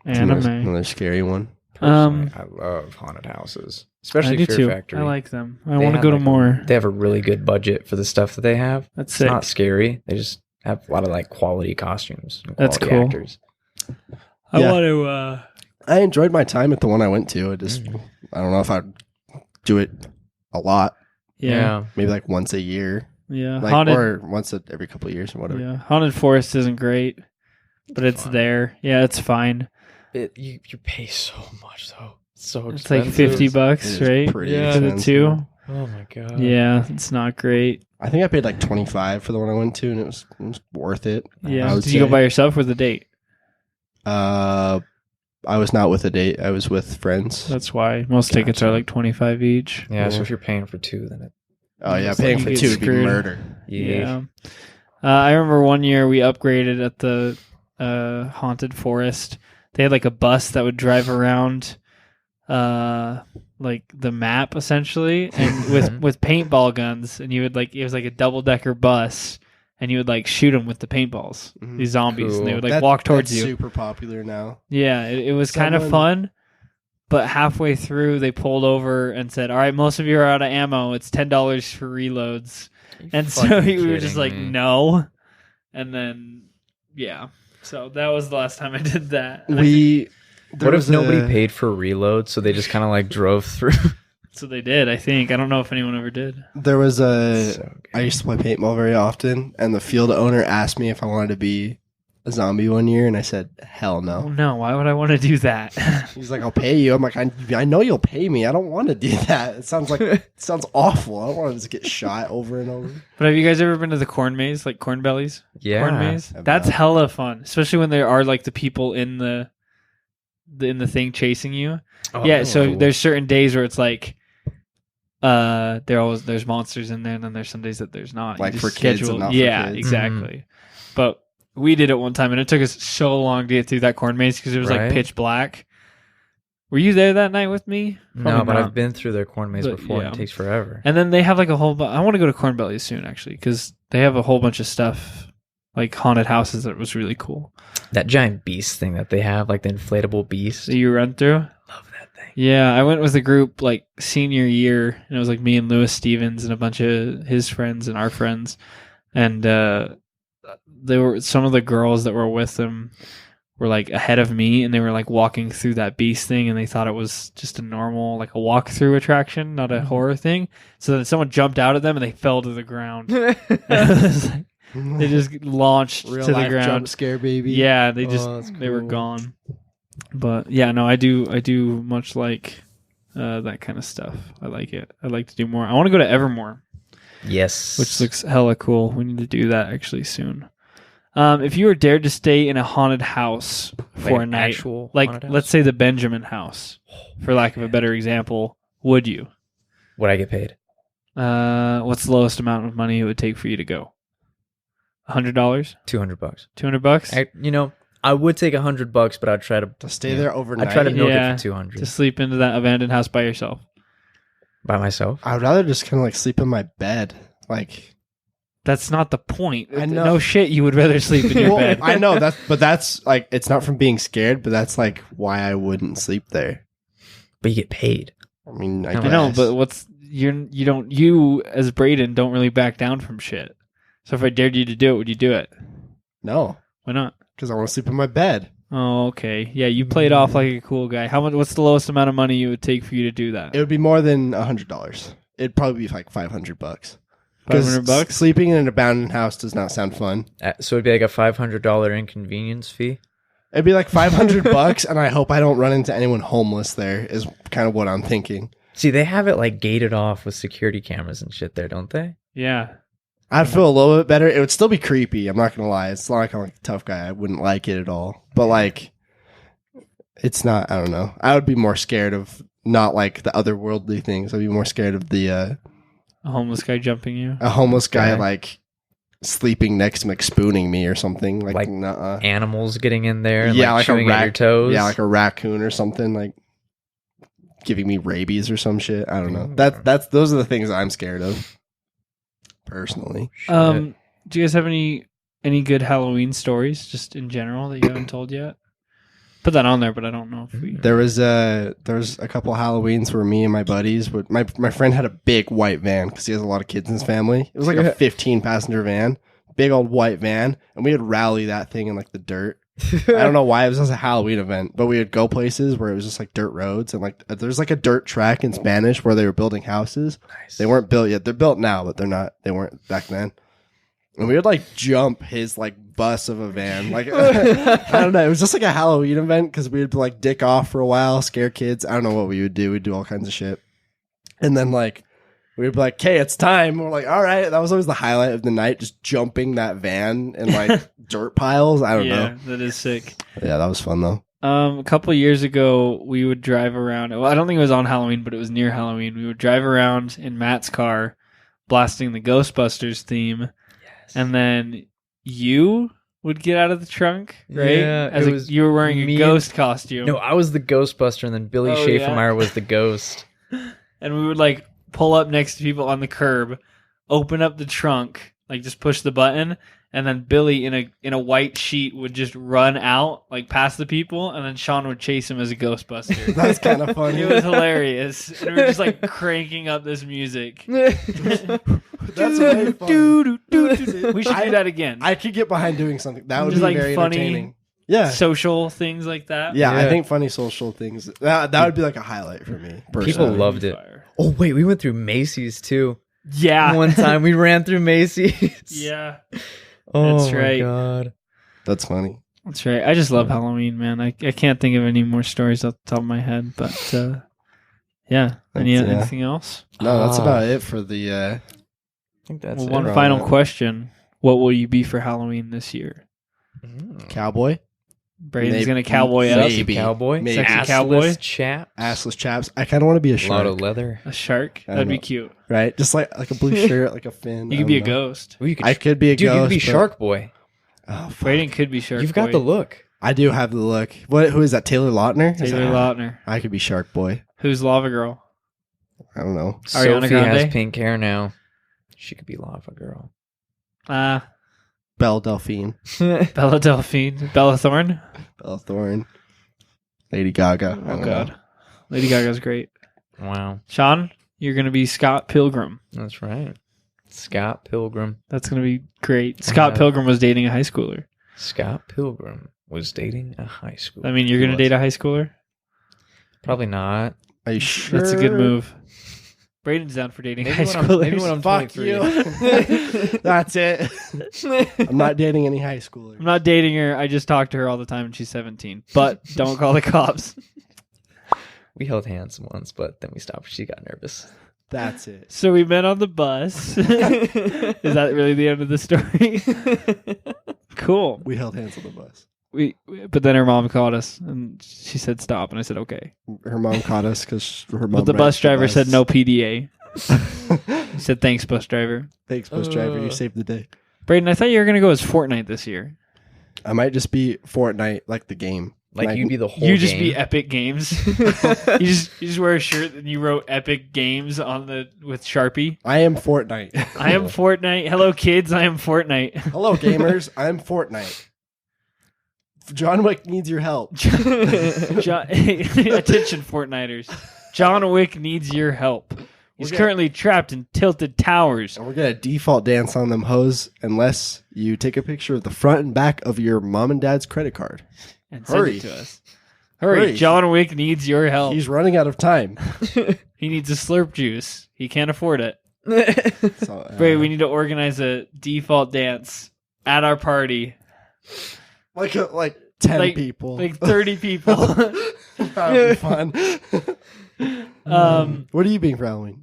It's Anime. another scary one. Personally, I love haunted houses, especially I do Fear too. Factory. I like them. I They want to have, go to like, more. They have a really good budget for the stuff that they have. That's It's sick. not scary. They just have a lot of like quality costumes. And That's quality cool. actors. I Yeah. want to. I enjoyed my time at the one I went to. I don't know if I'd do it a lot. Yeah. Maybe like once a year, Yeah. like Haunted. or once every couple of years or whatever. Yeah. Haunted Forest isn't great, but it's fun. there. Yeah, it's fine. You pay so much though. It's so It's like expensive. $50, It is right? pretty Yeah. For the expensive. two. Oh my god. Yeah, it's not great. I think I paid like $25 for the one I went to, and it was worth it. Yeah. I would Did you go say. by yourself or the date? I was not with a date. I was with friends. That's why most tickets are like 25 each. Yeah. So Yeah. if you're paying for two, then Oh yeah, It's paying like for you two get would be screwed. murder. Yeah. I remember one year we upgraded at the Haunted Forest. They had like a bus that would drive around like the map essentially and with paintball guns, and you would like, it was like a double-decker bus, and you would like shoot them with the paintballs, Mhm. these zombies, and they Cool. would like walk towards that's you. Super popular now. Yeah, it was kind of fun, but halfway through they pulled over and said, "All right, most of you are out of ammo. It's $10 for reloads." And so we were just like, "No," and then yeah, so that was the last time I did that. And What if nobody paid for reload, so they just kind of like drove through? So they did. I think. I don't know if anyone ever did. There was a. So good. I used to play paintball very often, and the field owner asked me if I wanted to be a zombie one year, and I said, "Hell Oh no." no! Why would I want to do that? He's like, "I'll pay you." I'm like, I know you'll pay me. I don't want to do that. It sounds awful. I don't want to just get shot over and over. But have you guys ever been to the corn maze, like corn bellies? Yeah. Corn maze. I've That's not. hella fun, especially when there are like the people in the thing chasing you. Oh, Yeah, that's so cool. there's certain days where it's like there's monsters in there, and then there's some days that there's not. You Like just for kids and not for yeah, kids. exactly. But we did it one time, and it took us so long to get through that corn maze because it was like Right. pitch black. Were you there that night with me? No, Probably but not. I've been through their corn maze But, before. yeah. It takes forever. And then they have like a whole. I want to go to Corn Bellies soon, actually, because they have a whole bunch of stuff, like haunted houses that was really cool. That giant beast thing that they have, like the inflatable beast. So you run through. Love that thing. Yeah, I went with a group like senior year, and it was like me and Lewis Stevens and a bunch of his friends and our friends, and they were some of the girls that were with them were like ahead of me, and they were like walking through that beast thing, and they thought it was just a normal like a walk-through attraction, not a horror thing. So then someone jumped out at them, and they fell to the ground. It was like, they just launched Real to the life ground. jump scare, baby. Yeah, they Oh, just that's they were cool. gone. But yeah, no, I do much like that kind of stuff. I like it. I like to do more. I want to go to Evermore, Yes. which looks hella cool. We need to do that actually soon. If you were dared to stay in a haunted house for Like a an night, actual like haunted house? let's say the Benjamin house, for lack of a better example, would you? Would I get paid? What's the lowest amount of money it would take for you to go? $100, $200. $200. I would take $100, but I'd try to To stay there overnight. I'd try to milk Yeah. it for 200 to sleep into that abandoned house by yourself. by myself. I would rather just kind of like sleep in my bed. Like, That's not the point. I know. No shit, you would rather sleep in your well, bed. I know that's like, it's not from being scared, but that's like why I wouldn't sleep there. But you get paid. I mean, I I guess. I know, but you as Braden don't really back down from shit. So if I dared you to do it, would you do it? No, Why not? because I want to sleep in my bed. Oh, okay. Yeah, you played off like a cool guy. How much? What's the lowest amount of money you would take for you to do that? It would be more than $100. It'd probably be like $500. $500? Sleeping in an abandoned house does not sound fun. So it'd be like a $500 inconvenience fee. It'd be like $500, and I hope I don't run into anyone homeless there. Is kind of what I'm thinking. See, they have it like gated off with security cameras and shit there, don't they? Yeah. I'd feel a little bit better. It would still be creepy. I'm not gonna lie. It's not like I'm like a tough guy. I wouldn't like it at all. But like, it's not. I don't know. I would be more scared of not like the otherworldly things. I'd be more scared of the A homeless guy jumping you. a homeless guy Okay. like sleeping next to me, like spooning me or something. Like, Like nuh-uh. Animals getting in there and Yeah, like like a chewing at your toes. Yeah, like a raccoon or something. Like giving me rabies or some shit. I don't know. Ooh. That's those are the things I'm scared of. Personally, Shit. Do you guys have any good Halloween stories, just in general, that you haven't told yet? Put that on there, but I don't know if we. there was a couple Halloweens where me and my buddies would my friend had a big white van because he has a lot of kids in his family. It was like a 15 passenger van, big old white van, and we would rally that thing in like the dirt. I don't know why it was just a Halloween event, but we would go places where it was just like dirt roads and like there's like a dirt track in Spanish where they were building houses. Nice. They weren't built yet. They're built now, but they weren't back then. And we would like jump his like bus of a van. Like I don't know. It was just like a Halloween event because we would like dick off for a while, scare kids. I don't know what we would do. We'd do all kinds of shit. And then like we would be like, "Okay, it's time." We're like, "All right." That was always the highlight of the night, just jumping that van and like dirt piles. I don't know. That is sick. Yeah, that was fun though. A couple of years ago, we would drive around. Well, I don't think it was on Halloween, but it was near Halloween. We would drive around in Matt's car, blasting the Ghostbusters theme, and then you would get out of the trunk, right? Yeah, it was you were wearing me a ghost costume. No, I was the Ghostbuster, and then Billy Oh, Schaefermeyer was the ghost. And we would like pull up next to people on the curb, open up the trunk, like just push the button, and then Billy in a white sheet would just run out like past the people, and then Sean would chase him as a Ghostbuster. That's kind of funny. It was hilarious. And we were just like cranking up this music. That's very fun. We should do that again. I could get behind doing something. That would Just, be like, very funny entertaining. Yeah. Social things like that. Yeah, I Yeah. think funny social things. That would be like a highlight for me. Personally. People loved it. Oh wait, we went through Macy's too. Yeah. One time we ran through Macy's. Yeah. Oh That's my right. god. That's funny. That's right. I just love Halloween, man. I can't think of any more stories off the top of my head, but yeah. Anything else? No, that's Ah. about it for the. I think that's Well, it. one right. final question. What will you be for Halloween this year? Cowboy. Braden's Maybe- going to cowboy up. maybe. Cowboy, Maybe. Sexy assless cowboy? chap, Assless chaps. I kind of want to be a a lot shark, of leather. A shark? I That'd don't be know. cute. right? Just like a blue shirt, like a fin. You I could be a don't know. ghost. Ooh, you could, I could be a dude, ghost. you could be but- Shark Boy. Oh, fuck. Braden could be Shark You've got Boy. the look. I do have the look. What? Who is that? Taylor Lautner? Is Taylor that- Lautner. I could be Shark Boy. Who's Lava Girl? I don't know. Ariana Sophie Grande? has pink hair now. She could be Lava Girl. Belle Delphine. Bella Delphine. Bella Thorne? Belle Thorne. Lady Gaga. I Oh, don't God. know. Lady Gaga's great. Wow, Sean, you're going to be Scott Pilgrim. that's right. Scott Pilgrim. That's going to be great. Scott Pilgrim was dating a high schooler. Scott Pilgrim was dating a high school. I mean, you're going to date a high schooler? Probably not. Are you sure? That's a good move. Braden's down for dating high Maybe schoolers. when I'm Fuck 23. you. That's it. I'm not dating any high schoolers. I'm not dating her. I just talk to her all the time and she's 17. But don't call the cops. We held hands once, but then we stopped. She got nervous. That's it. So we met on the bus. Is that really the end of the story? Cool. We held hands on the bus. But then her mom called us and she said stop, and I said okay. Her mom caught us because her mom. But the bus ran driver the said bus. no PDA. He said thanks, bus driver. Thanks, bus driver. You saved the day. Braden, I thought you were gonna go as Fortnite this year. I might just be Fortnite, like the game. Like you'd be the whole You just game. be Epic Games. you just wear a shirt and you wrote Epic Games on with Sharpie. I am Fortnite. I am Fortnite. Hello kids, I am Fortnite. Hello, gamers. I'm Fortnite. John Wick needs your help. Attention, Fortniters. John Wick needs your help. He's currently trapped in Tilted Towers. And we're going to default dance on them hoes unless you take a picture of the front and back of your mom and dad's credit card. And Hurry. send it to us. Hurry. John Wick needs your help. He's running out of time. He needs a slurp juice. He can't afford it. So, Wait, we need to organize a default dance at our party. like 10 people. Like 30 people. That would be fun. What are you being for Halloween?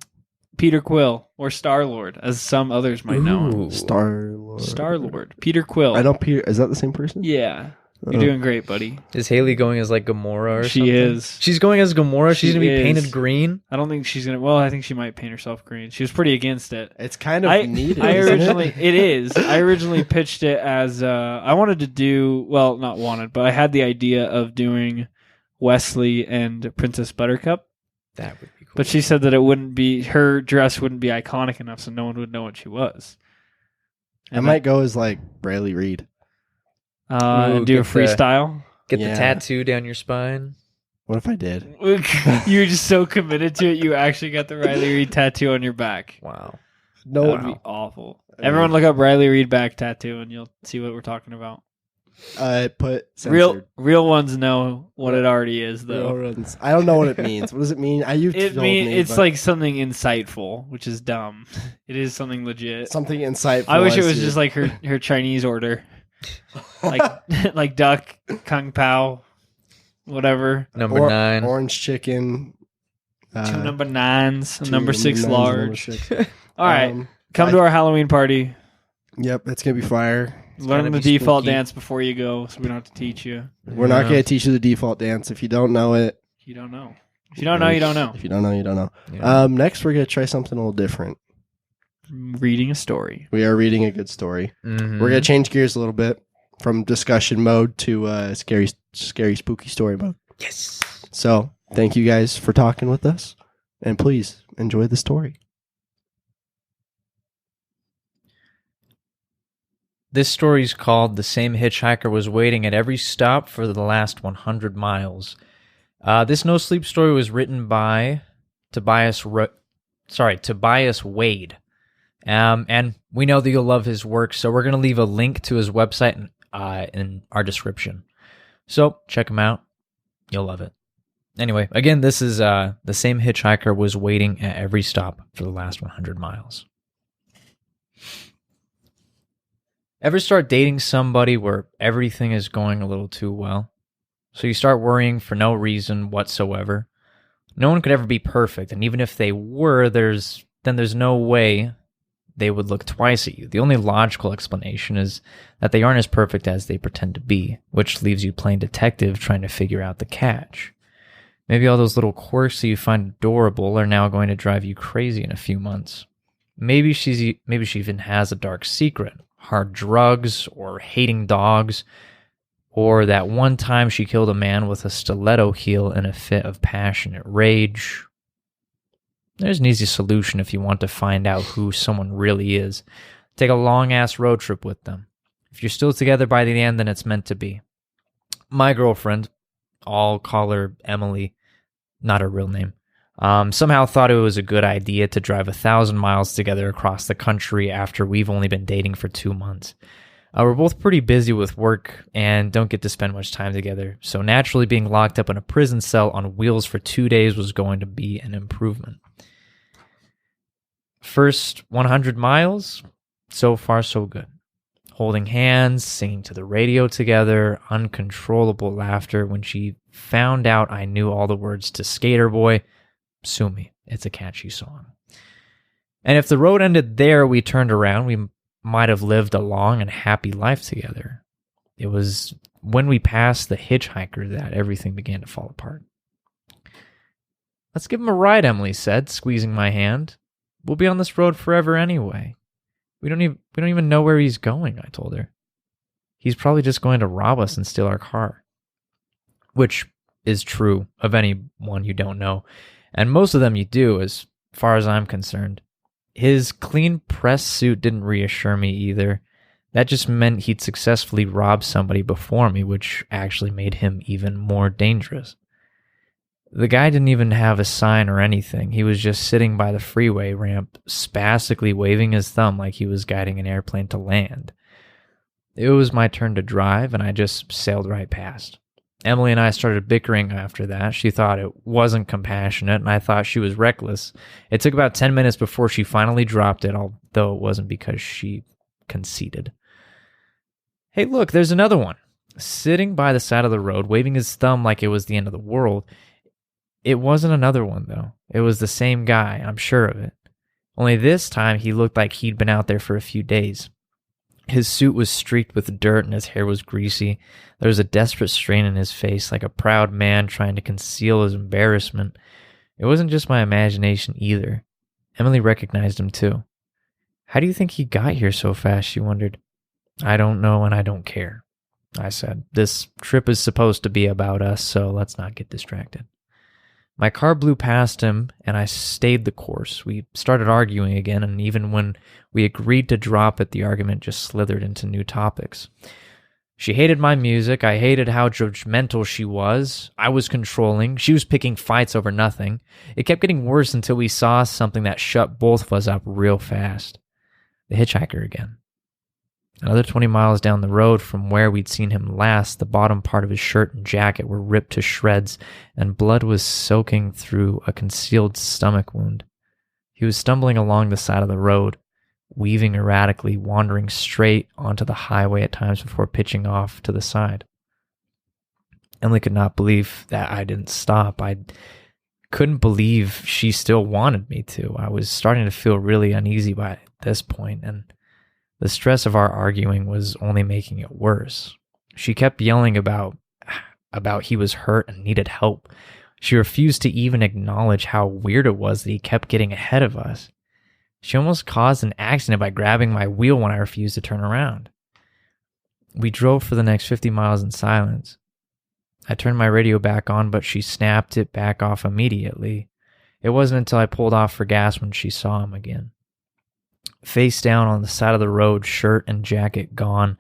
Peter Quill, or Star-Lord, as some others might know him. Star-Lord. Star-Lord. Peter Quill. I know Peter. Is that the same person? Yeah. You're doing great, buddy. Is Haley going as like Gamora or something? She is. She's going as Gamora. She's going to be is. painted green. I don't think she's going to... Well, I think she might paint herself green. She was pretty against it. It's kind of needed. I isn't originally... it? It is. I originally pitched it as... I wanted to do... Well, not wanted, but I had the idea of doing Wesley and Princess Buttercup. That would be cool. But she said that it wouldn't be... Her dress wouldn't be iconic enough, so no one would know what she was. I might go as like Riley Reid. And do a get the- freestyle. Get Yeah. the tattoo down your spine. What if I did? You were just so committed to it, you actually got the Riley Reid tattoo on your back. Wow. That would be awful. Everyone look up Riley Reid back tattoo and you'll see what we're talking about. I put censored. Real ones know what it already is, though. Real runs. I don't know what it means. What does it mean? It's like something insightful, which is dumb. It is something legit. something insightful. I wish it was see. just like her Chinese order, like duck, kung pao, whatever. Number 9. Orange chicken. 2 number 9s, a two number 6 nines, large. number 6. All right, come to our Halloween party. Yep, it's gonna be fire. Learn gonna the be default spooky. dance before you go, so we don't have to teach you. We're not gonna teach you the default dance. If you don't know it, You don't know. If you don't know, you don't know. If you don't know, you don't know. Yeah. Next, we're gonna try something a little different. Reading a story. We are reading a good story. Mhm. We're gonna change gears a little bit from discussion mode to scary, spooky story mode. Yes. So, thank you guys for talking with us, and please enjoy the story. This story is called "The Same Hitchhiker Was Waiting at Every Stop for the Last 100 Miles." This no sleep story was written by Tobias Wade. And we know that you'll love his work, so we're going to leave a link to his website in our description. So check him out. You'll love it. Anyway, again, this is The Same Hitchhiker Was Waiting at Every Stop for the Last 100 Miles. Ever start dating somebody where everything is going a little too well? So you start worrying for no reason whatsoever. No one could ever be perfect, and even if they were, there's no way they would look twice at you. The only logical explanation is that they aren't as perfect as they pretend to be, which leaves you playing detective trying to figure out the catch. Maybe all those little quirks that you find adorable are now going to drive you crazy in a few months. Maybe she even has a dark secret, hard drugs, or hating dogs, or that one time she killed a man with a stiletto heel in a fit of passionate rage. There's an easy solution if you want to find out who someone really is. Take a long-ass road trip with them. If you're still together by the end, then it's meant to be. My girlfriend, I'll call her Emily, not her real name, somehow thought it was a good idea to drive 1,000 miles together across the country after we've only been dating for 2 months. We're both pretty busy with work and don't get to spend much time together, so naturally being locked up in a prison cell on wheels for 2 days was going to be an improvement. First 100 miles, so far so good. Holding hands, singing to the radio together, uncontrollable laughter when she found out I knew all the words to Skater Boy. Sue me, it's a catchy song. And if the road ended there, we turned around, we might have lived a long and happy life together. It was when we passed the hitchhiker that everything began to fall apart. Let's give him a ride, Emily said, squeezing my hand. We'll be on this road forever anyway. We don't even know where he's going, I told her. He's probably just going to rob us and steal our car. Which is true of anyone you don't know. And most of them you do, as far as I'm concerned. His clean press suit didn't reassure me either. That just meant he'd successfully robbed somebody before me, which actually made him even more dangerous. The guy didn't even have a sign or anything. He was just sitting by the freeway ramp, spastically waving his thumb like he was guiding an airplane to land. It was my turn to drive, and I just sailed right past. Emily and I started bickering after that. She thought it wasn't compassionate, and I thought she was reckless. It took about 10 minutes before she finally dropped it, although it wasn't because she conceded. Hey, look, there's another one. Sitting by the side of the road, waving his thumb like it was the end of the world. It wasn't another one, though. It was the same guy, I'm sure of it. Only this time, he looked like he'd been out there for a few days. His suit was streaked with dirt and his hair was greasy. There was a desperate strain in his face, like a proud man trying to conceal his embarrassment. It wasn't just my imagination either. Emily recognized him, too. How do you think he got here so fast, she wondered. I don't know and I don't care, I said. This trip is supposed to be about us, so let's not get distracted. My car blew past him, and I stayed the course. We started arguing again, and even when we agreed to drop it, the argument just slithered into new topics. She hated my music. I hated how judgmental she was. I was controlling. She was picking fights over nothing. It kept getting worse until we saw something that shut both of us up real fast. The hitchhiker again. Another 20 miles down the road from where we'd seen him last, the bottom part of his shirt and jacket were ripped to shreds, and blood was soaking through a concealed stomach wound. He was stumbling along the side of the road, weaving erratically, wandering straight onto the highway at times before pitching off to the side. Emily could not believe that I didn't stop. I couldn't believe she still wanted me to. I was starting to feel really uneasy by this point, and the stress of our arguing was only making it worse. She kept yelling about he was hurt and needed help. She refused to even acknowledge how weird it was that he kept getting ahead of us. She almost caused an accident by grabbing my wheel when I refused to turn around. We drove for the next 50 miles in silence. I turned my radio back on, but she snapped it back off immediately. It wasn't until I pulled off for gas when she saw him again. Face down on the side of the road, shirt and jacket gone.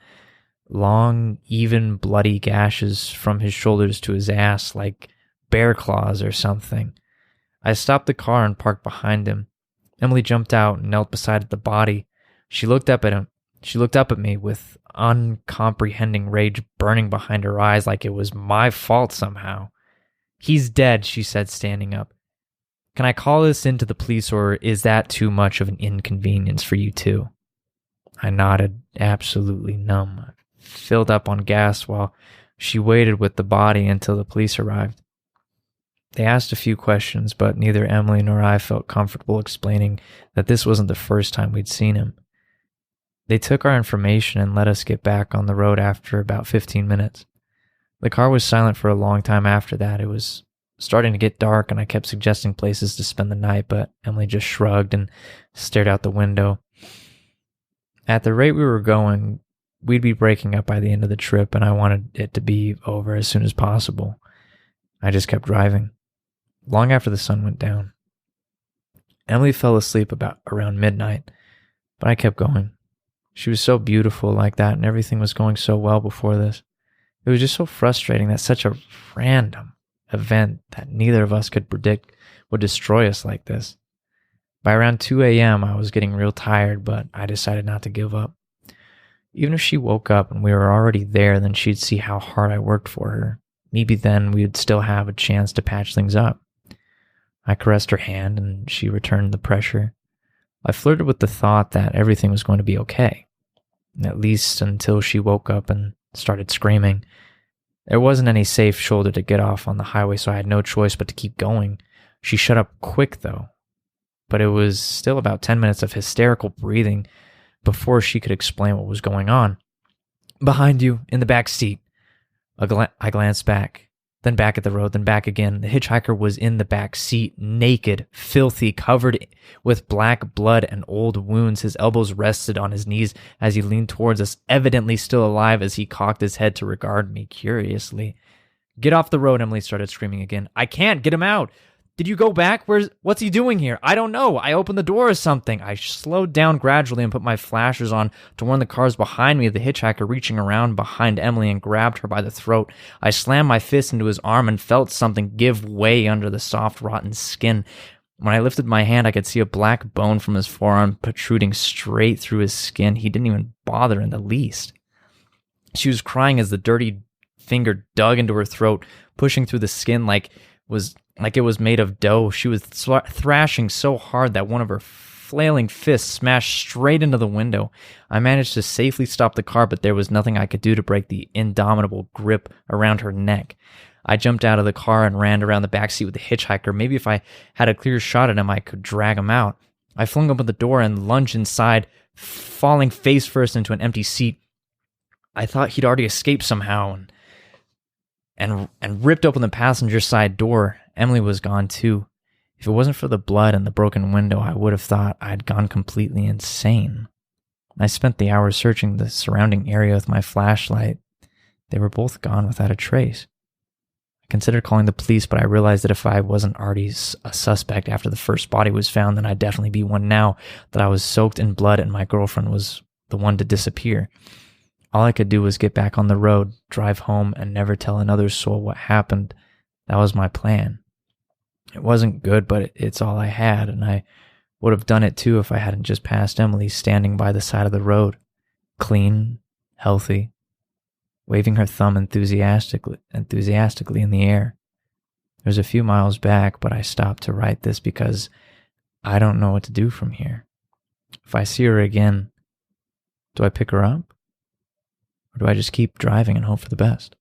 Long, even, bloody gashes from his shoulders to his ass, like bear claws or something. I stopped the car and parked behind him. Emily jumped out and knelt beside the body. She looked up at him. She looked up at me with uncomprehending rage burning behind her eyes like it was my fault somehow. He's dead, she said, standing up. Can I call this in to the police, or is that too much of an inconvenience for you too? I nodded, absolutely numb. I filled up on gas while she waited with the body until the police arrived. They asked a few questions, but neither Emily nor I felt comfortable explaining that this wasn't the first time we'd seen him. They took our information and let us get back on the road after about 15 minutes. The car was silent for a long time after that. It was starting to get dark, and I kept suggesting places to spend the night, but Emily just shrugged and stared out the window. At the rate we were going, we'd be breaking up by the end of the trip, and I wanted it to be over as soon as possible. I just kept driving, long after the sun went down. Emily fell asleep about around midnight, but I kept going. She was so beautiful like that, and everything was going so well before this. It was just so frustrating that such a random event that neither of us could predict would destroy us like this. By around 2 a.m., I was getting real tired, but I decided not to give up. Even if she woke up and we were already there, then she'd see how hard I worked for her. Maybe then we'd still have a chance to patch things up. I caressed her hand, and she returned the pressure. I flirted with the thought that everything was going to be okay, at least until she woke up and started screaming. There wasn't any safe shoulder to get off on the highway, so I had no choice but to keep going. She shut up quick, though, but it was still about 10 minutes of hysterical breathing before she could explain what was going on. Behind you, in the back seat. I glanced back, then back at the road, then back again. The hitchhiker was in the back seat, naked, filthy, covered with black blood and old wounds. His elbows rested on his knees as he leaned towards us, evidently still alive as he cocked his head to regard me curiously. Get off the road, Emily started screaming again. I can't get him out. Did you go back? What's he doing here? I don't know. I opened the door or something. I slowed down gradually and put my flashers on to warn the cars behind me of the hitchhiker reaching around behind Emily and grabbed her by the throat. I slammed my fist into his arm and felt something give way under the soft, rotten skin. When I lifted my hand, I could see a black bone from his forearm protruding straight through his skin. He didn't even bother in the least. She was crying as the dirty finger dug into her throat, pushing through the skin like it was made of dough. She was thrashing so hard that one of her flailing fists smashed straight into the window. I managed to safely stop the car, but there was nothing I could do to break the indomitable grip around her neck. I jumped out of the car and ran around the backseat with the hitchhiker. Maybe if I had a clear shot at him, I could drag him out. I flung open the door and lunged inside, falling face first into an empty seat. I thought he'd already escaped somehow, and ripped open the passenger side door. Emily was gone too. If it wasn't for the blood and the broken window, I would have thought I'd gone completely insane. I spent the hours searching the surrounding area with my flashlight. They were both gone without a trace. I considered calling the police, but I realized that if I wasn't already a suspect after the first body was found, then I'd definitely be one now, that I was soaked in blood and my girlfriend was the one to disappear. All I could do was get back on the road, drive home, and never tell another soul what happened. That was my plan. It wasn't good, but it's all I had, and I would have done it too if I hadn't just passed Emily standing by the side of the road, clean, healthy, waving her thumb enthusiastically in the air. It was a few miles back, but I stopped to write this because I don't know what to do from here. If I see her again, do I pick her up? Or do I just keep driving and hope for the best?